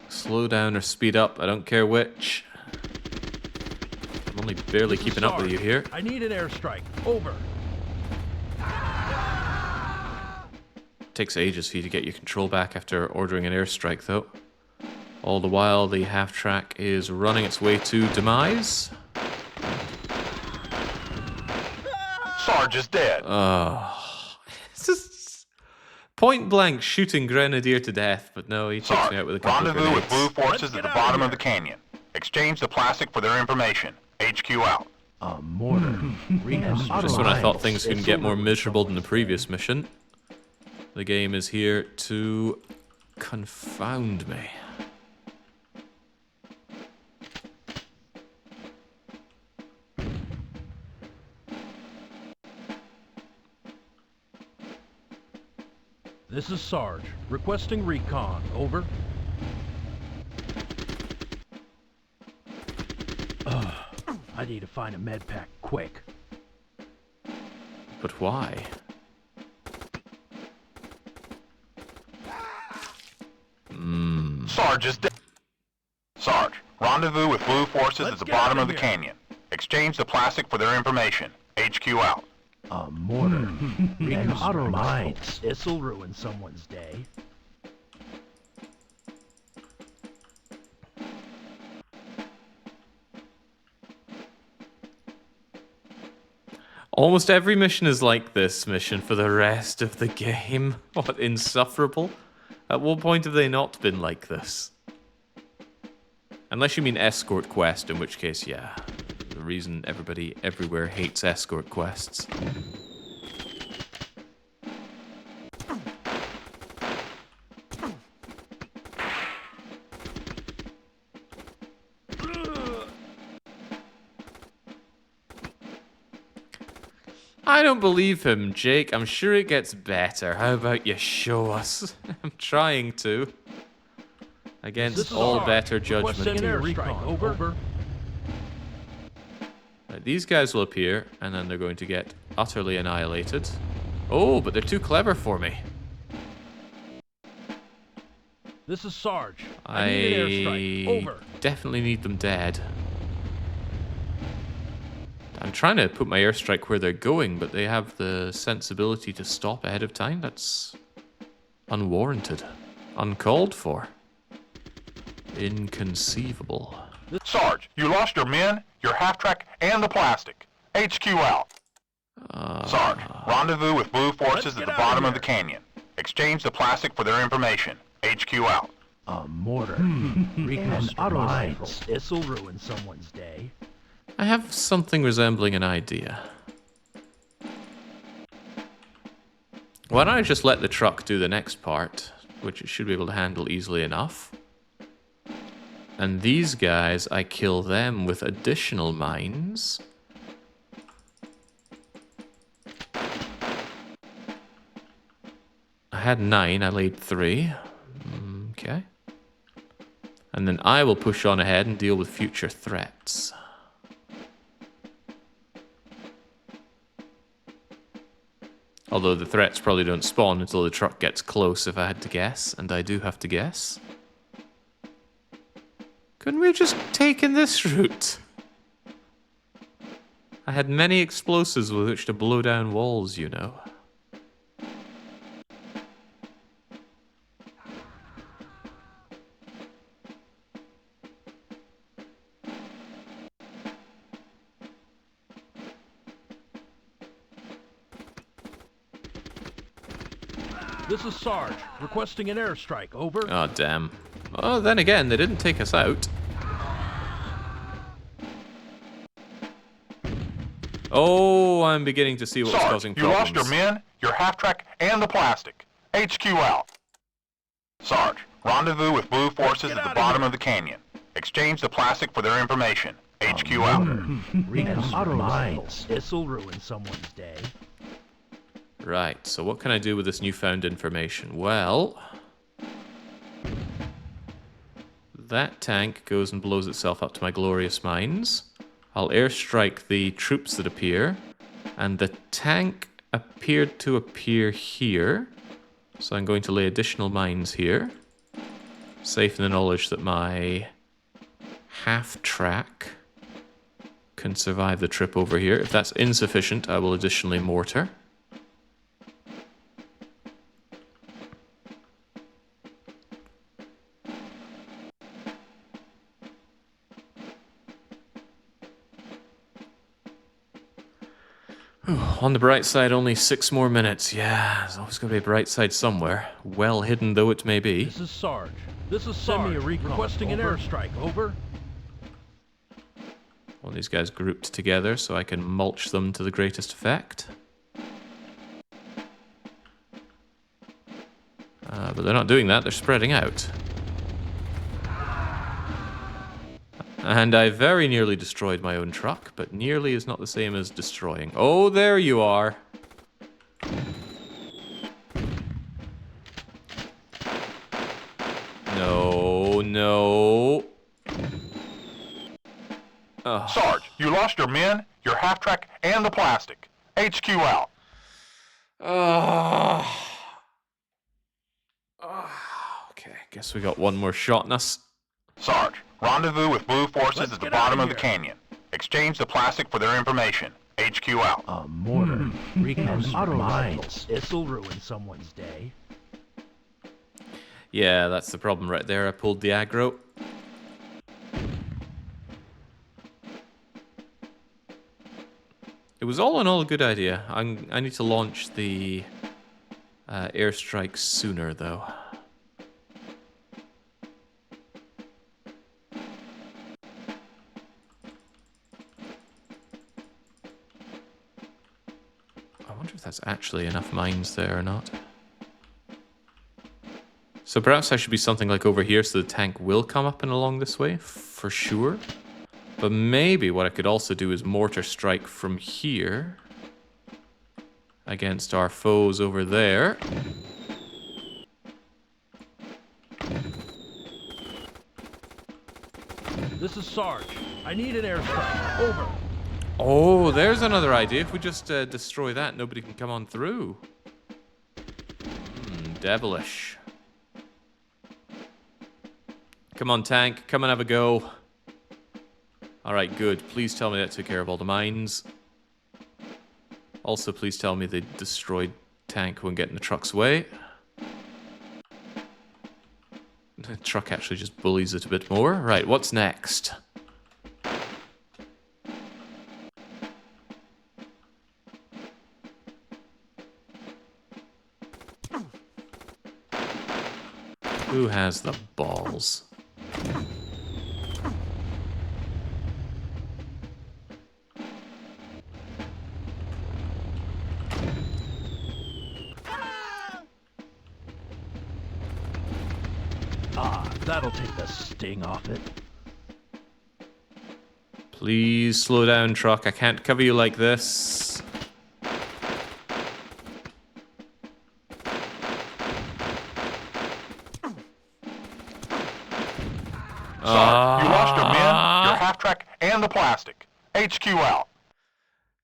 Slow down or speed up, I don't care which. I'm only barely This is keeping up with Sarge. you here. I need an airstrike. Over. Takes ages for you to get your control back after ordering an airstrike, though. All the while, the half-track is running its way to demise. Sarge is dead. It's just point-blank shooting Grenadier to death, but no, he takes Sarge, me out with a couple of rendezvous with grenades. blue forces Let's at get the outta bottom here. of the canyon. Exchange the plastic for their information. HQ out. A mortar. Just when I thought things couldn't get more miserable than the previous mission, the game is here to confound me. This is Sarge. Requesting recon. Over. I need to find a med pack quick. But why? Sarge is dead. Sarge, rendezvous with blue forces at the bottom of the canyon. Exchange the plastic for their information. HQ out. A mortar. And auto mines. This'll ruin someone's day. Almost every mission is like this mission for the rest of the game. What, insufferable? At what point have they not been like this? Unless you mean escort quest, in which case, yeah. The reason everybody everywhere hates escort quests. I don't believe him, Jake. I'm sure it gets better. How about you show us? I'm trying to. Against all better judgment. Over. Right, these guys will appear, and then they're going to get utterly annihilated. Oh, but they're too clever for me. This is Sarge. I need an airstrike. Over. Definitely need them dead. I'm trying to put my airstrike where they're going, but they have the sensibility to stop ahead of time. That's unwarranted. Uncalled for. Inconceivable. Sarge, you lost your men, your half-track, and the plastic. HQ out. Sarge, rendezvous with blue forces at the bottom of the canyon. Exchange the plastic for their information. HQ out. A mortar. And auto mines. This'll ruin someone's day. I have something resembling an idea. Why don't I just let the truck do the next part, which it should be able to handle easily enough. And these guys, I kill them with additional mines. I had 9, I laid 3. Okay. And then I will push on ahead and deal with future threats. Although the threats probably don't spawn until the truck gets close, if I had to guess, and I do have to guess. Couldn't we have just taken this route? I had many explosives with which to blow down walls, you know. This is Sarge. Requesting an airstrike. Over. Oh, damn. Oh, then again, they didn't take us out. Oh, I'm beginning to see what's Sarge, causing you problems. lost your men, your half-track, and the plastic. HQ out. Sarge, rendezvous with blue forces at the bottom of the canyon. Exchange the plastic for their information. HQ out. And auto mines. This'll ruin someone's day. Right, so what can I do with this newfound information? Well, that tank goes and blows itself up to my glorious mines. I'll airstrike the troops that appear, and the tank appeared to appear here, so I'm going to lay additional mines here, safe in the knowledge that my half-track can survive the trip over here. If that's insufficient, I will additionally mortar. On the bright side, only 6 more minutes. Yeah, there's always going to be a bright side somewhere, well hidden though it may be. This is Sarge. This is Sarge. Send me a recon. Requesting an airstrike. Over. All these guys grouped together so I can mulch them to the greatest effect. But they're not doing that, they're spreading out. And I very nearly destroyed my own truck, but nearly is not the same as destroying. Oh, there you are. No. Oh. Sarge, you lost your men, your half-track, and the plastic. HQ out. Okay, guess we got one more shot in us. Sarge, rendezvous with blue forces Let's at the get bottom outta of the here. canyon. Exchange the plastic for their information. HQ out. A mortar. Recon Auto mines. This'll ruin someone's day. Yeah, that's the problem right there. I pulled the aggro. It was all in all a good idea. I need to launch the airstrike sooner, though. I wonder if that's actually enough mines there or not. So perhaps I should be something like over here so the tank will come up and along this way, for sure. But maybe what I could also do is mortar strike from here against our foes over there. This is Sarge. I need an airstrike. Over. Oh, there's another idea. If we just destroy that, nobody can come on through. Devilish. Come on, tank. Come and have a go. Alright, good. Please tell me that took care of all the mines. Also, please tell me the destroyed tank won't get in the truck's way. The truck actually just bullies it a bit more. Right, what's next? Who has the balls? That'll take the sting off it. Please slow down, truck. I can't cover you like this. Sarge, you lost your men, your half-track, and the plastic. HQ out.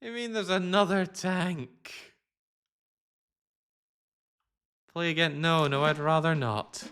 You mean there's another tank? Play again? No, I'd rather not.